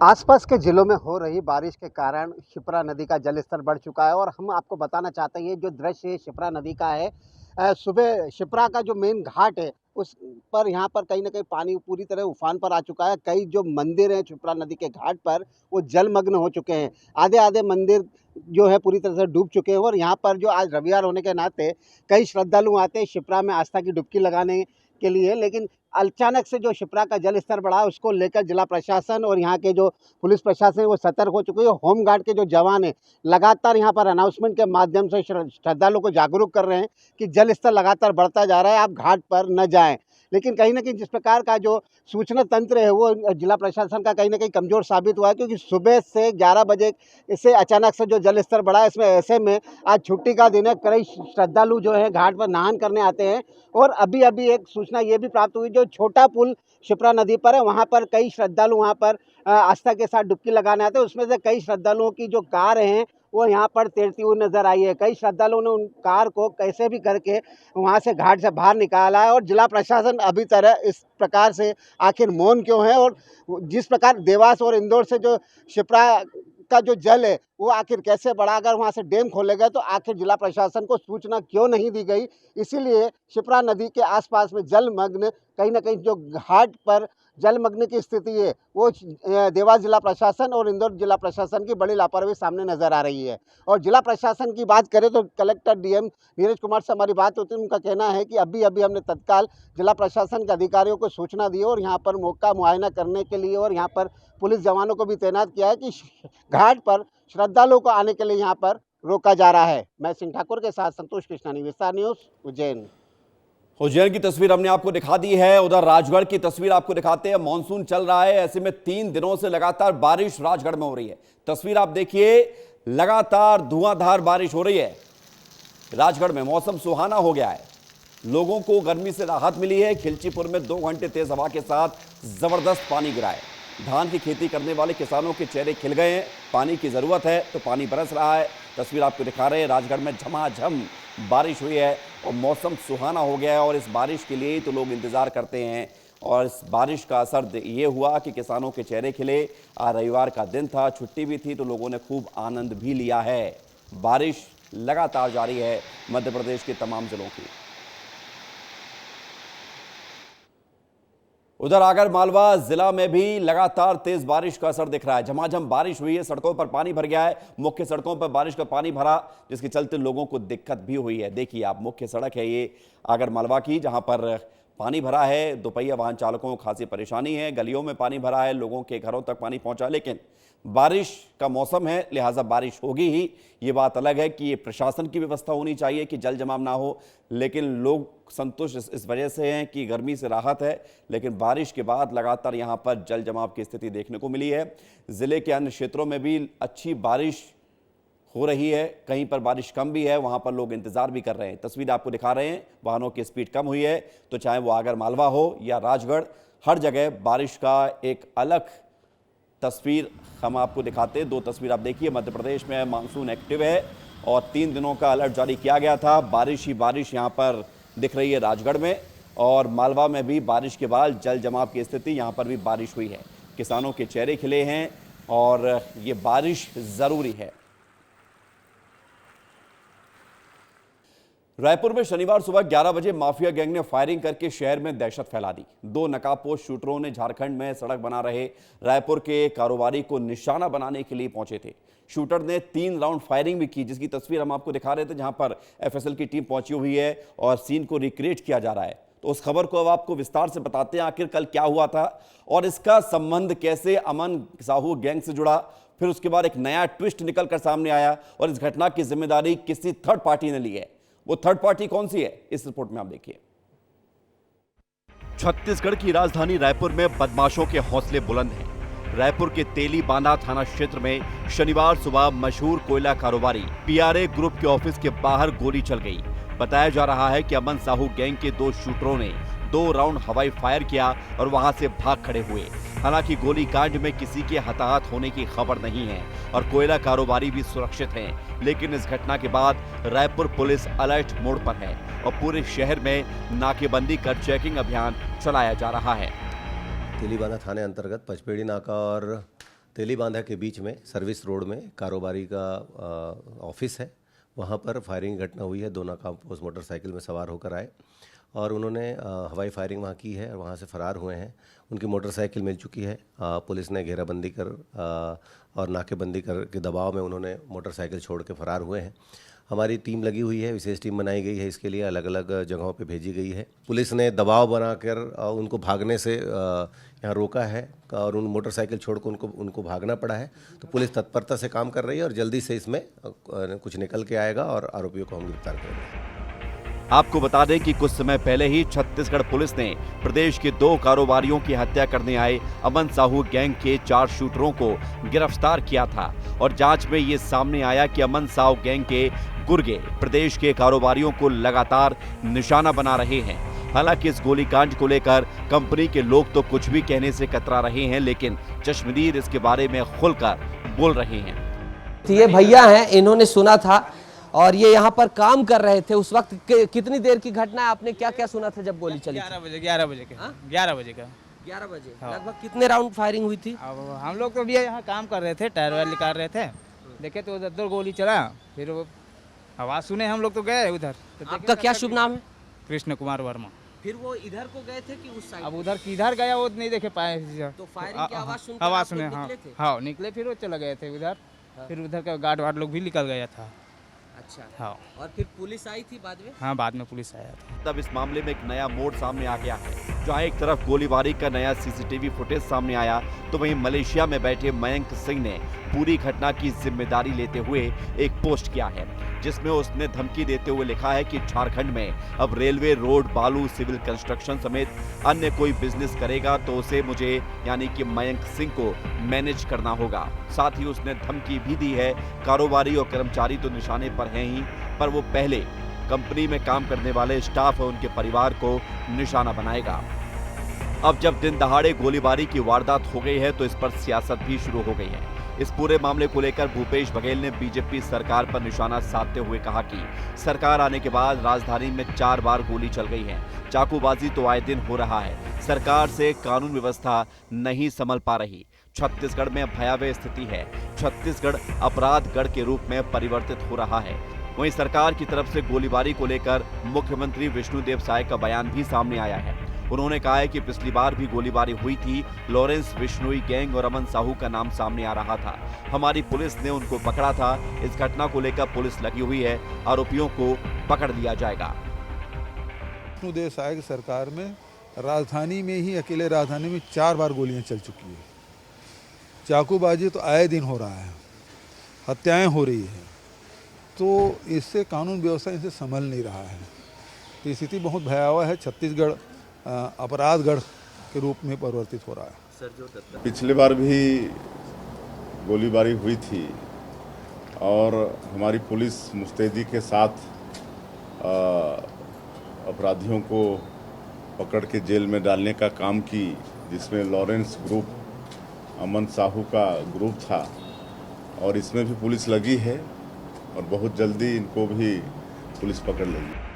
आसपास के जिलों में हो रही बारिश के कारण शिप्रा नदी का जलस्तर बढ़ चुका है, और हम आपको बताना चाहते हैं जो दृश्य शिप्रा नदी का है। सुबह शिप्रा का जो मेन घाट है उस पर यहाँ पर कहीं ना कहीं पानी पूरी तरह उफान पर आ चुका है। कई जो मंदिर हैं शिप्रा नदी के घाट पर वो जलमग्न हो चुके हैं। आधे आधे मंदिर जो है पूरी तरह से डूब चुके हैं, और यहाँ पर जो आज रविवार होने के नाते कई श्रद्धालु आते हैं शिप्रा में आस्था की डुबकी लगाने के लिए, लेकिन अचानक से जो शिप्रा का जल स्तर बढ़ा उसको लेकर जिला प्रशासन और यहाँ के जो पुलिस प्रशासन है वो सतर्क हो चुके हैं। होमगार्ड के जो जवान हैं लगातार यहाँ पर अनाउंसमेंट के माध्यम से श्रद्धालुओं को जागरूक कर रहे हैं कि जल स्तर लगातार बढ़ता जा रहा है, आप घाट पर न जाएं। लेकिन कहीं ना कहीं जिस प्रकार का जो सूचना तंत्र है वो जिला प्रशासन का कहीं ना कहीं कमज़ोर साबित हुआ है, क्योंकि सुबह से 11 बजे से अचानक से जो जल स्तर बढ़ा है, इसमें ऐसे में आज छुट्टी का दिन है, कई श्रद्धालु जो है घाट पर नहान करने आते हैं। और अभी अभी एक सूचना ये भी प्राप्त हुई, जो छोटा पुल शिप्रा नदी पर है वहाँ पर कई श्रद्धालु वहाँ पर आस्था के साथ डुबकी लगाने आते हैं। उसमें से कई श्रद्धालुओं की जो कार हैं वो यहाँ पर तैरती हुई नजर आई है। कई श्रद्धालुओं ने उन कार को कैसे भी करके वहाँ से घाट से बाहर निकाला है, और जिला प्रशासन अभी तरह इस प्रकार से आखिर मौन क्यों है, और जिस प्रकार देवास और इंदौर से जो शिप्रा का जो जल है वो आखिर कैसे बढ़ा, अगर वहाँ से डैम खोले गए तो आखिर जिला प्रशासन को सूचना क्यों नहीं दी गई। इसीलिए शिप्रा नदी के आसपास में जलमग्न कहीं ना कहीं जो घाट पर जलमग्न की स्थिति है वो देवास जिला प्रशासन और इंदौर जिला प्रशासन की बड़ी लापरवाही सामने नजर आ रही है। और जिला प्रशासन की बात करें तो कलेक्टर डीएम नीरज कुमार से हमारी बात होती है, उनका कहना है कि अभी अभी हमने तत्काल जिला प्रशासन के अधिकारियों को सूचना दी और यहाँ पर मौका मुआयना करने के लिए और यहाँ पर पुलिस जवानों को भी तैनात किया है कि घाट पर श्रद्धालुओं को आने के लिए यहाँ पर रोका जा रहा है। मैं सिंह ठाकुर के साथ संतोष कृष्णानी, विस्तार न्यूज, उज्जैन। उज्जैन की तस्वीर हमने आपको दिखा दी है, उधर राजगढ़ की तस्वीर आपको दिखाते हैं। मानसून चल रहा है, ऐसे में 3 दिनों से लगातार बारिश राजगढ़ में हो रही है। तस्वीर आप देखिए, लगातार धुआंधार बारिश हो रही है। राजगढ़ में मौसम सुहाना हो गया है, लोगों को गर्मी से राहत मिली है। खिलचीपुर में 2 घंटे तेज हवा के साथ जबरदस्त पानी गिरा है। धान की खेती करने वाले किसानों के चेहरे खिल गए हैं। पानी की जरूरत है तो पानी बरस रहा है। तस्वीर आपको दिखा रहे हैं, राजगढ़ में झमाझम बारिश हुई है और मौसम सुहाना हो गया है। और इस बारिश के लिए ही तो लोग इंतजार करते हैं। और इस बारिश का असर ये हुआ कि किसानों के चेहरे खिले। आज रविवार का दिन था, छुट्टी भी थी, तो लोगों ने खूब आनंद भी लिया है। बारिश लगातार जारी है मध्य प्रदेश के तमाम जिलों की। उधर आगर मालवा जिला में भी लगातार तेज बारिश का असर दिख रहा है। झमाझम बारिश हुई है, सड़कों पर पानी भर गया है। मुख्य सड़कों पर बारिश का पानी भरा, जिसके चलते लोगों को दिक्कत भी हुई है। देखिए आप, मुख्य सड़क है ये आगर मालवा की, जहां पर पानी भरा है। दोपहिया वाहन चालकों को खासी परेशानी है। गलियों में पानी भरा है, लोगों के घरों तक पानी पहुंचा। लेकिन बारिश का मौसम है, लिहाजा बारिश होगी ही। ये बात अलग है कि ये प्रशासन की व्यवस्था होनी चाहिए कि जल जमाव ना हो, लेकिन लोग संतुष्ट इस वजह से हैं कि गर्मी से राहत है। लेकिन बारिश के बाद लगातार यहाँ पर जल जमाव की स्थिति देखने को मिली है। जिले के अन्य क्षेत्रों में भी अच्छी बारिश हो रही है, कहीं पर बारिश कम भी है, वहाँ पर लोग इंतजार भी कर रहे हैं। तस्वीर आपको दिखा रहे हैं, वाहनों की स्पीड कम हुई है, तो चाहे वो आगर मालवा हो या राजगढ़, हर जगह बारिश का एक अलग तस्वीर हम आपको दिखाते हैं। 2 तस्वीर आप देखिए, मध्य प्रदेश में मानसून एक्टिव है और 3 दिनों का अलर्ट जारी किया गया था। बारिश ही बारिश यहाँ पर दिख रही है राजगढ़ में, और मालवा में भी बारिश के बाद जल जमाव की स्थिति, यहाँ पर भी बारिश हुई है। किसानों के चेहरे खिले हैं और ये बारिश ज़रूरी है। रायपुर में शनिवार सुबह 11 बजे माफिया गैंग ने फायरिंग करके शहर में दहशत फैला दी। 2 नकाबपोश शूटरों ने झारखंड में सड़क बना रहे रायपुर के कारोबारी को निशाना बनाने के लिए पहुंचे थे। शूटर ने 3 राउंड फायरिंग भी की, जिसकी तस्वीर हम आपको दिखा रहे थे, जहां पर एफएसएल की टीम पहुंची हुई है और सीन को रिक्रिएट किया जा रहा है। तो उस खबर को अब आपको विस्तार से बताते हैं, आखिर कल क्या हुआ था और इसका संबंध कैसे अमन साहू गैंग से जुड़ा। फिर उसके बाद एक नया ट्विस्ट निकलकर सामने आया और इस घटना की जिम्मेदारी किसी थर्ड पार्टी ने ली है। वो थर्ड पार्टी कौन सी है, इस रिपोर्ट में आप देखिए। छत्तीसगढ़ की राजधानी रायपुर में बदमाशों के हौसले बुलंद हैं। रायपुर के तेली बांधा थाना क्षेत्र में शनिवार सुबह मशहूर कोयला कारोबारी पीआरए ग्रुप के ऑफिस के बाहर गोली चल गई। बताया जा रहा है कि अमन साहू गैंग के 2 शूटरों ने 2 राउंड हवाई फायर किया और वहां से भाग खड़े हुए। हालांकि गोलीकांड में किसी के हताहत होने की खबर नहीं है और कोयला कारोबारी भी सुरक्षित हैं। लेकिन इस घटना के बाद रायपुर पुलिस अलर्ट मोड पर है और पूरे शहर में नाकेबंदी कर चेकिंग अभियान चलाया जा रहा है। तेलीबांधा थाने अंतर्गत पचपेड़ी नाका और तेलीबांधा के बीच में सर्विस रोड में कारोबारी का ऑफिस है, वहाँ पर फायरिंग घटना हुई है। 2 नाकाबपोश मोटरसाइकिल में सवार होकर आए और उन्होंने हवाई फायरिंग वहाँ की है और वहाँ से फरार हुए हैं। उनकी मोटरसाइकिल मिल चुकी है। पुलिस ने घेराबंदी कर और नाकेबंदी कर के दबाव में उन्होंने मोटरसाइकिल छोड़ के फरार हुए हैं। हमारी टीम लगी हुई है, विशेष टीम बनाई गई है, इसके लिए अलग अलग जगहों पे भेजी गई है। पुलिस ने दबाव बनाकर उनको भागने से यहाँ रोका है और उन मोटरसाइकिल छोड़कर उनको भागना पड़ा है। तो पुलिस तत्परता से काम कर रही है और जल्दी से इसमें कुछ निकल के आएगा और आरोपियों को हम गिरफ्तार करेंगे। आपको बता दें कि कुछ समय पहले ही छत्तीसगढ़ पुलिस ने प्रदेश के 2 कारोबारियों की हत्या करने आए अमन साहू गैंग के 4 शूटरों को गिरफ्तार किया था और जांच में ये सामने आया कि अमन साहू गैंग के गुर्गे प्रदेश के कारोबारियों को लगातार निशाना बना रहे हैं। हालांकि इस गोलीकांड को लेकर कंपनी के लोग तो कुछ भी कहने से कतरा रहे हैं, लेकिन चश्मदीद इसके बारे में खुलकर बोल रहे हैं। ये भैया हैं, इन्होंने सुना था और ये यहाँ पर काम कर रहे थे। उस वक्त कितनी देर की घटना है, आपने क्या क्या सुना था जब गोली चली? 11 बजे का। 11 बजे लगभग कितने राउंड फायरिंग हुई थी? अब हम लोग तो भी यहाँ काम कर रहे थे, टायर वायर निकाल रहे थे, देखे तो उधर गोली चला, फिर वो आवाज सुने हम लोग तो गए उधर। आपका क्या शुभ नाम है? कृष्ण कुमार वर्मा। फिर वो इधर को गए थे कि उस साइड? अब उधर किधर गया वो नहीं देखे पाए। तो फायरिंग की आवाज सुने, हाँ निकले, फिर वो चले गए थे उधर। फिर उधर का गार्ड वार्ड लोग भी निकल गया था। अच्छा, हाँ। और फिर पुलिस आई थी बाद में? हाँ, बाद में पुलिस आया था। तब इस मामले में एक नया मोड़ सामने आ गया है, जहां एक तरफ गोलीबारी का नया सीसीटीवी फुटेज सामने आया, तो वहीं मलेशिया में बैठे मयंक सिंह ने पूरी घटना की जिम्मेदारी लेते हुए एक पोस्ट किया है। जिसमें उसने धमकी देते हुए लिखा है कि झारखंड में अब रेलवे, रोड, बालू, सिविल कंस्ट्रक्शन समेत अन्य कोई बिजनेस करेगा तो उसे मुझे यानी कि मयंक सिंह को मैनेज करना होगा। साथ ही उसने धमकी भी दी है कारोबारी और कर्मचारी तो निशाने पर हैं ही, पर वो पहले कंपनी में काम करने वाले स्टाफ और उनके परिवार को निशाना बनाएगा। अब जब दिन दहाड़े गोलीबारी की वारदात हो गई है तो इस पर सियासत भी शुरू हो गई है। इस पूरे मामले को लेकर भूपेश बघेल ने बीजेपी सरकार पर निशाना साधते हुए कहा कि सरकार आने के बाद राजधानी में 4 बार गोली चल गई है, चाकूबाजी तो आए दिन हो रहा है, सरकार से कानून व्यवस्था नहीं संभल पा रही। छत्तीसगढ़ में भयावह स्थिति है, छत्तीसगढ़ अपराधगढ़ के रूप में परिवर्तित हो रहा है। वहीं सरकार की तरफ से गोलीबारी को लेकर मुख्यमंत्री विष्णुदेव साय का बयान भी सामने आया है। उन्होंने कहा है कि पिछली बार भी गोलीबारी हुई थी, लॉरेंस बिश्नोई गैंग और अमन साहू का नाम सामने आ रहा था, हमारी पुलिस ने उनको पकड़ा था। इस घटना को लेकर पुलिस लगी हुई है, आरोपियों को पकड़ लिया जाएगा। विष्णुदेव साय की सरकार में राजधानी में ही, अकेले राजधानी में 4 बार गोलियां चल चुकी है, चाकूबाजी तो आए दिन हो रहा है, हत्याएं हो रही है, तो इससे कानून व्यवस्था इनसे संभल नहीं रहा है। तो स्थिति बहुत भयावह है, छत्तीसगढ़ अपराधगढ़ के रूप में परिवर्तित हो रहा है। पिछले बार भी गोलीबारी हुई थी और हमारी पुलिस मुस्तैदी के साथ अपराधियों को पकड़ के जेल में डालने का काम की, जिसमें लॉरेंस ग्रुप, अमन साहू का ग्रुप था, और इसमें भी पुलिस लगी है और बहुत जल्दी इनको भी पुलिस पकड़ लेगी।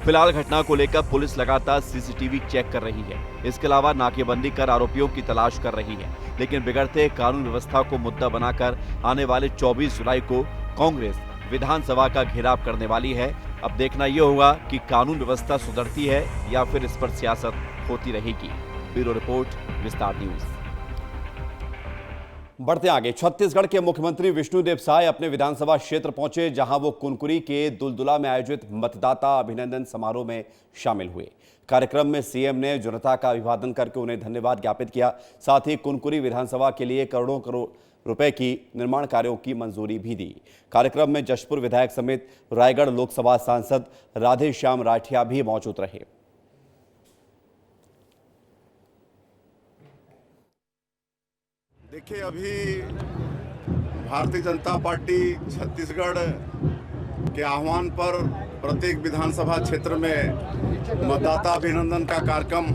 फिलहाल घटना को लेकर पुलिस लगातार सीसीटीवी चेक कर रही है। इसके अलावा नाकेबंदी कर आरोपियों की तलाश कर रही है, लेकिन बिगड़ते कानून व्यवस्था को मुद्दा बनाकर आने वाले 24 जुलाई को कांग्रेस विधानसभा का घेराव करने वाली है। अब देखना यह होगा कि कानून व्यवस्था सुधरती है या फिर इस पर सियासत होती रहेगी। ब्यूरो रिपोर्ट, विस्तार न्यूज। बढ़ते आगे, छत्तीसगढ़ के मुख्यमंत्री विष्णुदेव साय अपने विधानसभा क्षेत्र पहुंचे, जहां वो कुनकुरी के दुलदुला में आयोजित मतदाता अभिनंदन समारोह में शामिल हुए। कार्यक्रम में सीएम ने जनता का अभिवादन करके उन्हें धन्यवाद ज्ञापित किया। साथ ही कुनकुरी विधानसभा के लिए करोड़ों करोड़ रुपए की निर्माण कार्यों की मंजूरी भी दी। कार्यक्रम में जशपुर विधायक समेत रायगढ़ लोकसभा सांसद राधेश्याम राठिया भी मौजूद रहे। देखिए, अभी भारतीय जनता पार्टी छत्तीसगढ़ के आह्वान पर प्रत्येक विधानसभा क्षेत्र में मतदाता अभिनंदन का कार्यक्रम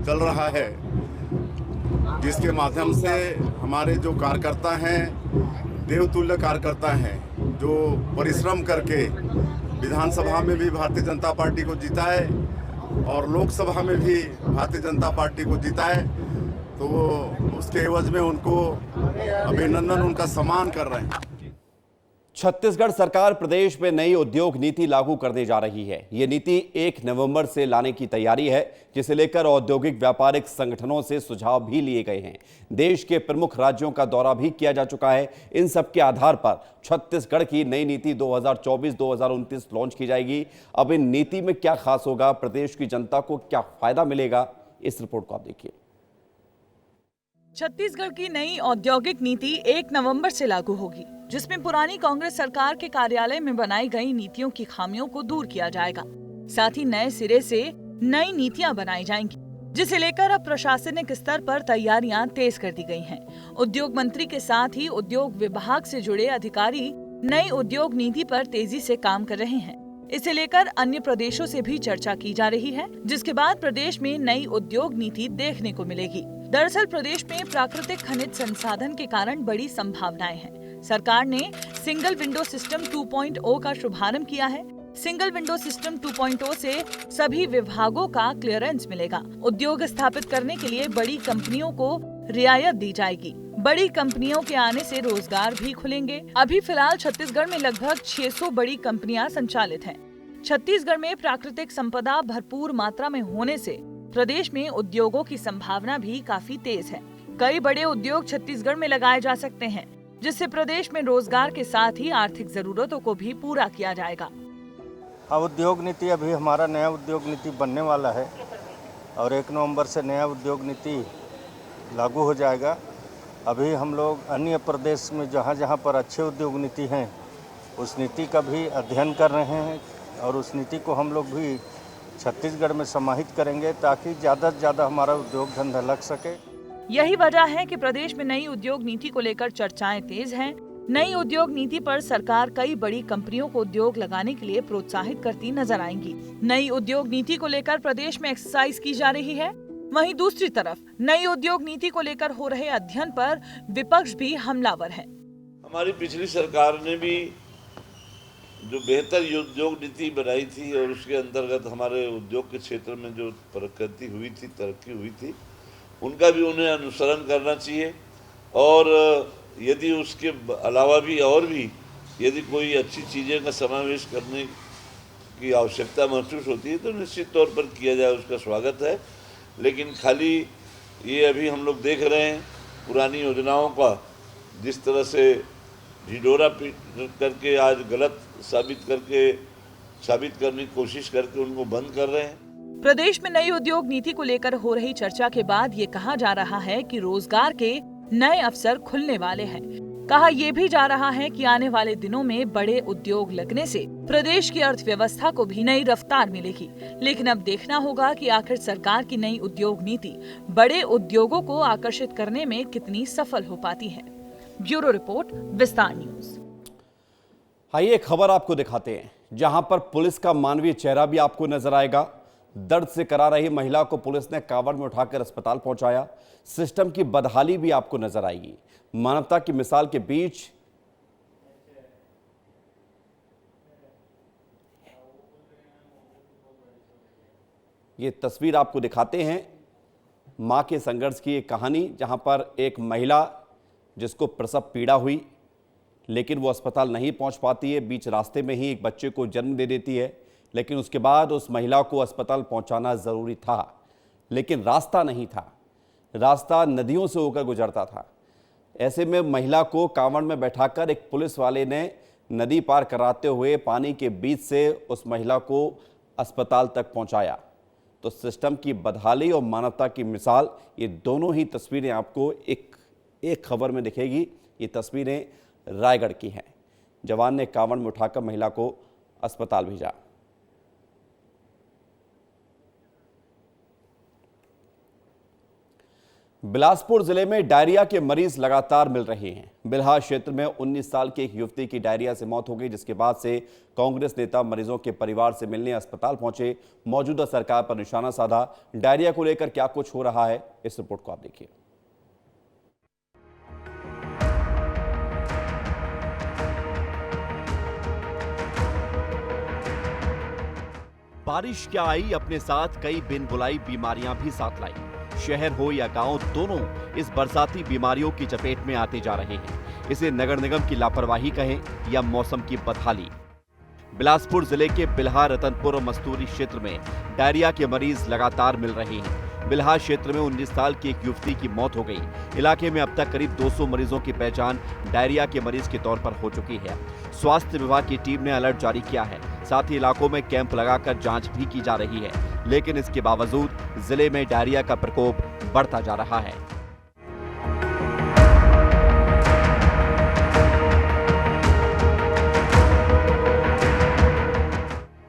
चल रहा है, जिसके माध्यम से हमारे जो कार्यकर्ता हैं, देवतुल्य कार्यकर्ता हैं, जो परिश्रम करके विधानसभा में भी भारतीय जनता पार्टी को जीता है और लोकसभा में भी भारतीय जनता पार्टी को जीता है, तो वो उसके एवज में उनको अभिनंदन, उनका सम्मान कर रहे हैं। छत्तीसगढ़ सरकार प्रदेश में नई उद्योग नीति लागू करने जा रही है। ये नीति 1 नवंबर से लाने की तैयारी है, जिसे लेकर औद्योगिक व्यापारिक संगठनों से सुझाव भी लिए गए हैं। देश के प्रमुख राज्यों का दौरा भी किया जा चुका है। इन सब के आधार पर छत्तीसगढ़ की नई नीति 2024-2029 लॉन्च की जाएगी। अब इन नीति में क्या खास होगा, प्रदेश की जनता को क्या फायदा मिलेगा, इस रिपोर्ट को आप देखिए। छत्तीसगढ़ की नई औद्योगिक नीति 1 नवंबर से लागू होगी, जिसमें पुरानी कांग्रेस सरकार के कार्यालय में बनाई गई नीतियों की खामियों को दूर किया जाएगा। साथ ही नए सिरे से नई नीतियां बनाई जाएंगी, जिसे लेकर अब प्रशासनिक स्तर पर तैयारियां तेज कर दी गई हैं। उद्योग मंत्री के साथ ही उद्योग विभाग से जुड़े अधिकारी नई उद्योग नीति पर तेजी से काम कर रहे हैं। इसे लेकर अन्य प्रदेशों से भी चर्चा की जा रही है, जिसके बाद प्रदेश में नई उद्योग नीति देखने को मिलेगी। दरअसल प्रदेश में प्राकृतिक खनिज संसाधन के कारण बड़ी संभावनाएं हैं। सरकार ने सिंगल विंडो सिस्टम 2.0 का शुभारंभ किया है। सिंगल विंडो सिस्टम 2.0 से सभी विभागों का क्लियरेंस मिलेगा। उद्योग स्थापित करने के लिए बड़ी कंपनियों को रियायत दी जाएगी। बड़ी कंपनियों के आने से रोजगार भी खुलेंगे। अभी फिलहाल छत्तीसगढ़ में लगभग 600 बड़ी कंपनियां संचालित हैं। छत्तीसगढ़ में प्राकृतिक संपदा भरपूर मात्रा में होने से प्रदेश में उद्योगों की संभावना भी काफी तेज है। कई बड़े उद्योग छत्तीसगढ़ में लगाए जा सकते हैं, जिससे प्रदेश में रोजगार के साथ ही आर्थिक जरूरतों को भी पूरा किया जाएगा। अब उद्योग नीति, अभी हमारा नया उद्योग नीति बनने वाला है और 1 नवंबर से नया उद्योग नीति लागू हो जाएगा। अभी हम लोग अन्य प्रदेश में जहाँ जहाँ पर अच्छे उद्योग नीति हैं उस नीति का भी अध्ययन कर रहे हैं और उस नीति को हम लोग भी छत्तीसगढ़ में समाहित करेंगे ताकि ज़्यादा से ज़्यादा हमारा उद्योग धंधा लग सके। यही वजह है कि प्रदेश में नई उद्योग नीति को लेकर चर्चाएं तेज हैं। नई उद्योग नीति पर सरकार कई बड़ी कंपनियों को उद्योग लगाने के लिए प्रोत्साहित करती नजर आएंगी। नई उद्योग नीति को लेकर प्रदेश में एक्सरसाइज की जा रही है। वहीं दूसरी तरफ नई उद्योग नीति को लेकर हो रहे अध्ययन पर विपक्ष भी हमलावर है। हमारी पिछली सरकार ने भी जो बेहतर उद्योग नीति बनाई थी और उसके अंतर्गत हमारे उद्योग के क्षेत्र में जो प्रगति हुई थी, तरक्की हुई थी, उनका भी उन्हें अनुसरण करना चाहिए। और यदि उसके अलावा भी और भी यदि कोई अच्छी चीज़ें का समावेश करने की आवश्यकता महसूस होती है तो निश्चित तौर पर किया जाए, उसका स्वागत है। लेकिन खाली ये अभी हम लोग देख रहे हैं पुरानी योजनाओं का जिस तरह से ढिढोरा करके आज गलत साबित करने की कोशिश करके उनको बंद कर रहे हैं। प्रदेश में नई उद्योग नीति को लेकर हो रही चर्चा के बाद ये कहा जा रहा है कि रोजगार के नए अवसर खुलने वाले हैं। कहा यह भी जा रहा है कि आने वाले दिनों में बड़े उद्योग लगने से प्रदेश की अर्थव्यवस्था को भी नई रफ्तार मिलेगी। लेकिन अब देखना होगा कि आखिर सरकार की नई उद्योग नीति बड़े उद्योगों को आकर्षित करने में कितनी सफल हो पाती है। ब्यूरो रिपोर्ट, विस्तार न्यूज। आइए खबर आपको दिखाते हैं जहां पर पुलिस का मानवीय चेहरा भी आपको नजर आएगा। दर्द से करा रही महिला को पुलिस ने कांवड़ में उठाकर अस्पताल पहुंचाया। सिस्टम की बदहाली भी आपको नजर आएगी। मानवता की मिसाल के बीच ये तस्वीर आपको दिखाते हैं मां के संघर्ष की एक कहानी, जहां पर एक महिला जिसको प्रसव पीड़ा हुई लेकिन वो अस्पताल नहीं पहुंच पाती है, बीच रास्ते में ही एक बच्चे को जन्म दे देती है। लेकिन उसके बाद उस महिला को अस्पताल पहुंचाना ज़रूरी था, लेकिन रास्ता नहीं था, रास्ता नदियों से होकर गुजरता था। ऐसे में महिला को कांवड़ में बैठाकर एक पुलिस वाले ने नदी पार कराते हुए पानी के बीच से उस महिला को अस्पताल तक पहुंचाया। तो सिस्टम की बदहाली और मानवता की मिसाल, ये दोनों ही तस्वीरें आपको एक खबर में दिखेगी। ये तस्वीरें रायगढ़ की हैं। जवान ने कांवड़ में उठाकर महिला को अस्पताल भेजा। बिलासपुर जिले में डायरिया के मरीज लगातार मिल रहे हैं। बिल्हा क्षेत्र में 19 साल की एक युवती की डायरिया से मौत हो गई, जिसके बाद से कांग्रेस नेता मरीजों के परिवार से मिलने अस्पताल पहुंचे, मौजूदा सरकार पर निशाना साधा। डायरिया को लेकर क्या कुछ हो रहा है, इस रिपोर्ट को आप देखिए। बारिश क्या आई, अपने साथ कई बिन बुलाई बीमारियां भी साथ लाई। शहर हो या गांव, दोनों इस बरसाती बीमारियों की चपेट में आते जा रहे हैं। इसे नगर निगम की लापरवाही कहें या मौसम की बदहाली। बिलासपुर जिले के बिल्हा, रतनपुर और मस्तूरी क्षेत्र में डायरिया के मरीज लगातार मिल रहे हैं। बिल्हा क्षेत्र में 19 साल की एक युवती की मौत हो गई। इलाके में अब तक करीब 200 मरीजों की पहचान डायरिया के मरीज के तौर पर हो चुकी है। स्वास्थ्य विभाग की टीम ने अलर्ट जारी किया है, साथ ही इलाकों में कैंप लगाकर जांच भी की जा रही है। लेकिन इसके बावजूद जिले में डायरिया का प्रकोप बढ़ता जा रहा है।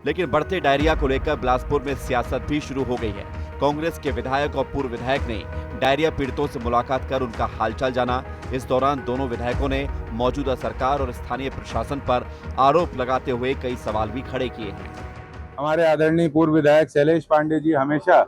लेकिन बढ़ते डायरिया को लेकर बिलासपुर में सियासत भी शुरू हो गई है। कांग्रेस के विधायक और पूर्व विधायक ने डायरिया पीड़ितों से मुलाकात कर उनका हालचाल जाना। इस दौरान दोनों विधायकों ने मौजूदा सरकार और स्थानीय प्रशासन पर आरोप लगाते हुए कई सवाल भी खड़े किए हैं। हमारे आदरणीय पूर्व विधायक शैलेश पांडे जी हमेशा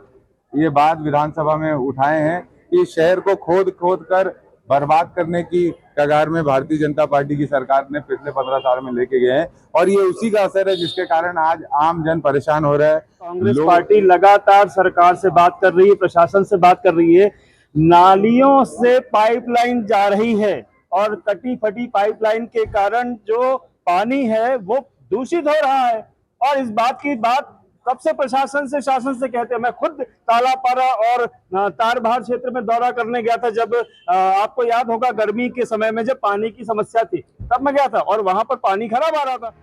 ये बात विधानसभा में उठाए हैं कि शहर को खोद कर बर्बाद करने की कगार में भारतीय जनता पार्टी की सरकार ने पिछले 15 साल में लेके गए हैं, और ये उसी का असर है जिसके कारण आज आम जन परेशान हो रहा है। कांग्रेस पार्टी लगातार सरकार से बात कर रही है, प्रशासन से बात कर रही है। नालियों से पाइपलाइन जा रही है और कटी फटी पाइपलाइन के कारण जो पानी है वो दूषित हो रहा है, और इस बात की बात कब से प्रशासन से शासन से कहते हैं। मैं खुद तालापारा और तारबहार क्षेत्र में दौरा करने गया था, जब आपको याद होगा गर्मी के समय में जब पानी की समस्या थी, तब मैं गया था और वहां पर पानी खराब आ रहा था।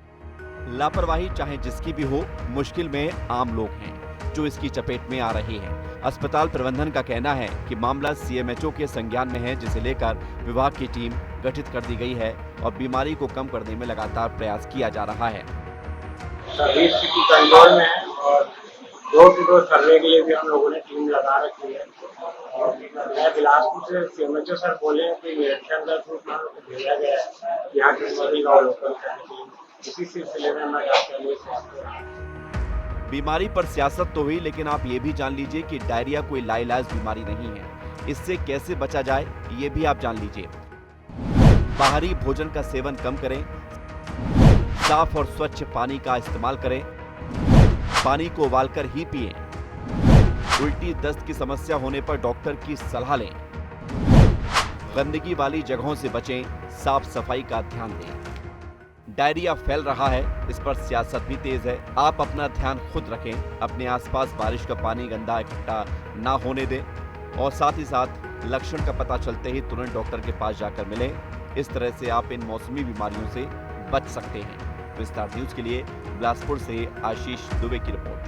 लापरवाही चाहे जिसकी भी हो, मुश्किल में आम लोग हैं जो इसकी चपेट में आ रहे हैं। अस्पताल प्रबंधन का कहना है कि मामला सीएमएचओ के संज्ञान में है, जिसे लेकर विभाग की टीम गठित कर दी गई है और बीमारी को कम करने में लगातार प्रयास किया जा रहा है। सभी स्थिति कंट्रोल में है और डोर टू डोर सर्वे के लिए भी हम लोगों ने टीम लगा रखी है। और मैं बिलासपुर से सीएमएचओ सर बोले हैं कि निरीक्षण का भेजा गया है यहाँ की बीमारी का अवलोकन करने के लिए। इसी सिलसिले में मैं बीमारी पर सियासत तो हुई, लेकिन आप ये भी जान लीजिए कि डायरिया कोई लाइलाज बीमारी नहीं है। इससे कैसे बचा जाए ये भी आप जान लीजिए। बाहरी भोजन का सेवन कम करें, साफ और स्वच्छ पानी का इस्तेमाल करें, पानी को उबालकर ही पिएं, उल्टी दस्त की समस्या होने पर डॉक्टर की सलाह लें, गंदगी वाली जगहों से बचें, साफ सफाई का ध्यान दें। डायरिया फैल रहा है, इस पर सियासत भी तेज है। आप अपना ध्यान खुद रखें, अपने आसपास बारिश का पानी गंदा इकट्ठा ना होने दें और साथ ही साथ लक्षण का पता चलते ही तुरंत डॉक्टर के पास जाकर मिलें। इस तरह से आप इन मौसमी बीमारियों से बच सकते हैं। विस्तार न्यूज के लिए बिलासपुर से आशीष दुबे की रिपोर्ट।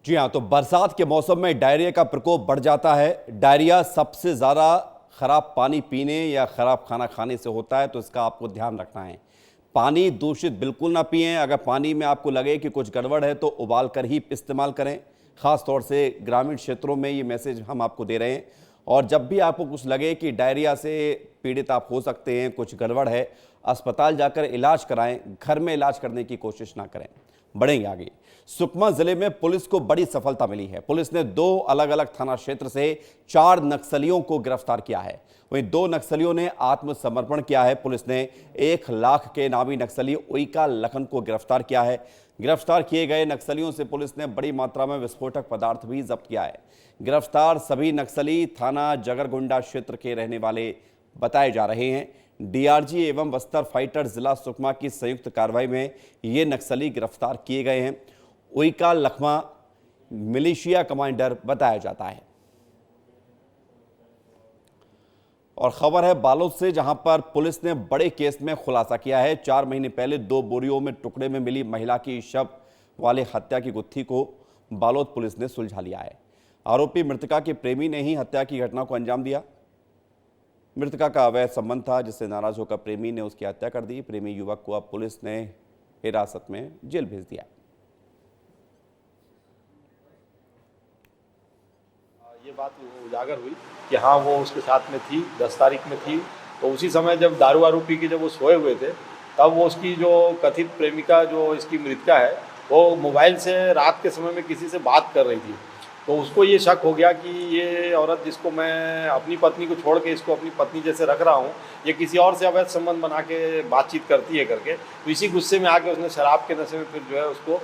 जी हां, तो बरसात के मौसम में डायरिया का प्रकोप बढ़ जाता है। डायरिया सबसे ज्यादा खराब पानी पीने या खराब खाना खाने से होता है, तो इसका आपको ध्यान रखना है। पानी दूषित बिल्कुल ना पिएं। अगर पानी में आपको लगे कि कुछ गड़बड़ है तो उबाल कर ही इस्तेमाल करें। खास तौर से ग्रामीण क्षेत्रों में ये मैसेज हम आपको दे रहे हैं। और जब भी आपको कुछ लगे कि डायरिया से पीड़ित आप हो सकते हैं, कुछ गड़बड़ है, अस्पताल जाकर इलाज कराएं। घर में इलाज करने की कोशिश ना करें। बढ़ेंगे आगे। सुकमा जिले में पुलिस को बड़ी सफलता मिली है। पुलिस ने 2 अलग अलग थाना क्षेत्र से 4 नक्सलियों को गिरफ्तार किया है। वहीं 2 नक्सलियों ने आत्मसमर्पण किया है। पुलिस ने 1 लाख के नामी नक्सली उइका लखन को गिरफ्तार किया है। गिरफ्तार किए गए नक्सलियों से पुलिस ने बड़ी मात्रा में विस्फोटक पदार्थ भी जब्त किया है। गिरफ्तार सभी नक्सली थाना जगरगुंडा क्षेत्र के रहने वाले बताए जा रहे हैं। डीआरजी एवं बस्तर फाइटर जिला सुकमा की संयुक्त कार्रवाई में ये नक्सली गिरफ्तार किए गए हैं। उइका लखमा मिलिशिया कमांडर बताया जाता है। और खबर है बालोद से, जहां पर पुलिस ने बड़े केस में खुलासा किया है। 4 महीने पहले 2 बोरियों में टुकड़े में मिली महिला की शव वाले हत्या की गुत्थी को बालोद पुलिस ने सुलझा लिया है। आरोपी मृतका के प्रेमी ने ही हत्या की घटना को अंजाम दिया। मृतका का अवैध संबंध था, जिससे नाराज होकर प्रेमी ने उसकी हत्या कर दी। प्रेमी युवक को अब पुलिस ने हिरासत में जेल भेज दिया। ये बात उजागर हुई कि हाँ वो उसके साथ में थी, 10 तारीख में थी। तो उसी समय जब दारू वारू पी के जब वो सोए हुए थे, तब वो उसकी जो कथित प्रेमिका जो इसकी मृतका है, वो मोबाइल से रात के समय में किसी से बात कर रही थी। तो उसको ये शक हो गया कि ये औरत जिसको मैं अपनी पत्नी को छोड़ के इसको अपनी पत्नी जैसे रख रहा हूँ, ये किसी और से अवैध संबंध बना के बातचीत करती है करके। तो इसी गुस्से में आके उसने शराब के नशे में फिर जो है उसको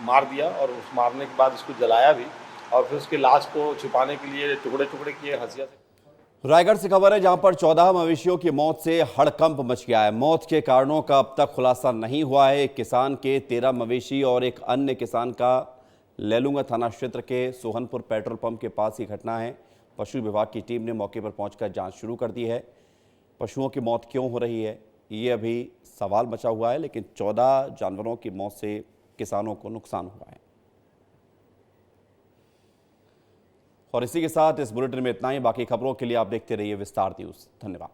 मार दिया और उस मारने के बाद उसको जलाया भी और फिर उसकी लाश को छुपाने के लिए टुकड़े टुकड़े किए हंसिया से। रायगढ़ से खबर है, जहां पर 14 मवेशियों की मौत से हड़कंप मच गया है। मौत के कारणों का अब तक खुलासा नहीं हुआ है। एक किसान के 13 मवेशी और एक अन्य किसान का लेलूंगा थाना क्षेत्र के सोहनपुर पेट्रोल पंप के पास ही घटना है। पशु विभाग की टीम ने मौके पर पहुंचकर जांच शुरू कर दी है। पशुओं की मौत क्यों हो रही है, ये अभी सवाल बचा हुआ है, लेकिन 14 जानवरों की मौत से किसानों को नुकसान हुआ है। और इसी के साथ इस बुलेटिन में इतना ही। बाकी खबरों के लिए आप देखते रहिए विस्तार न्यूज़। धन्यवाद।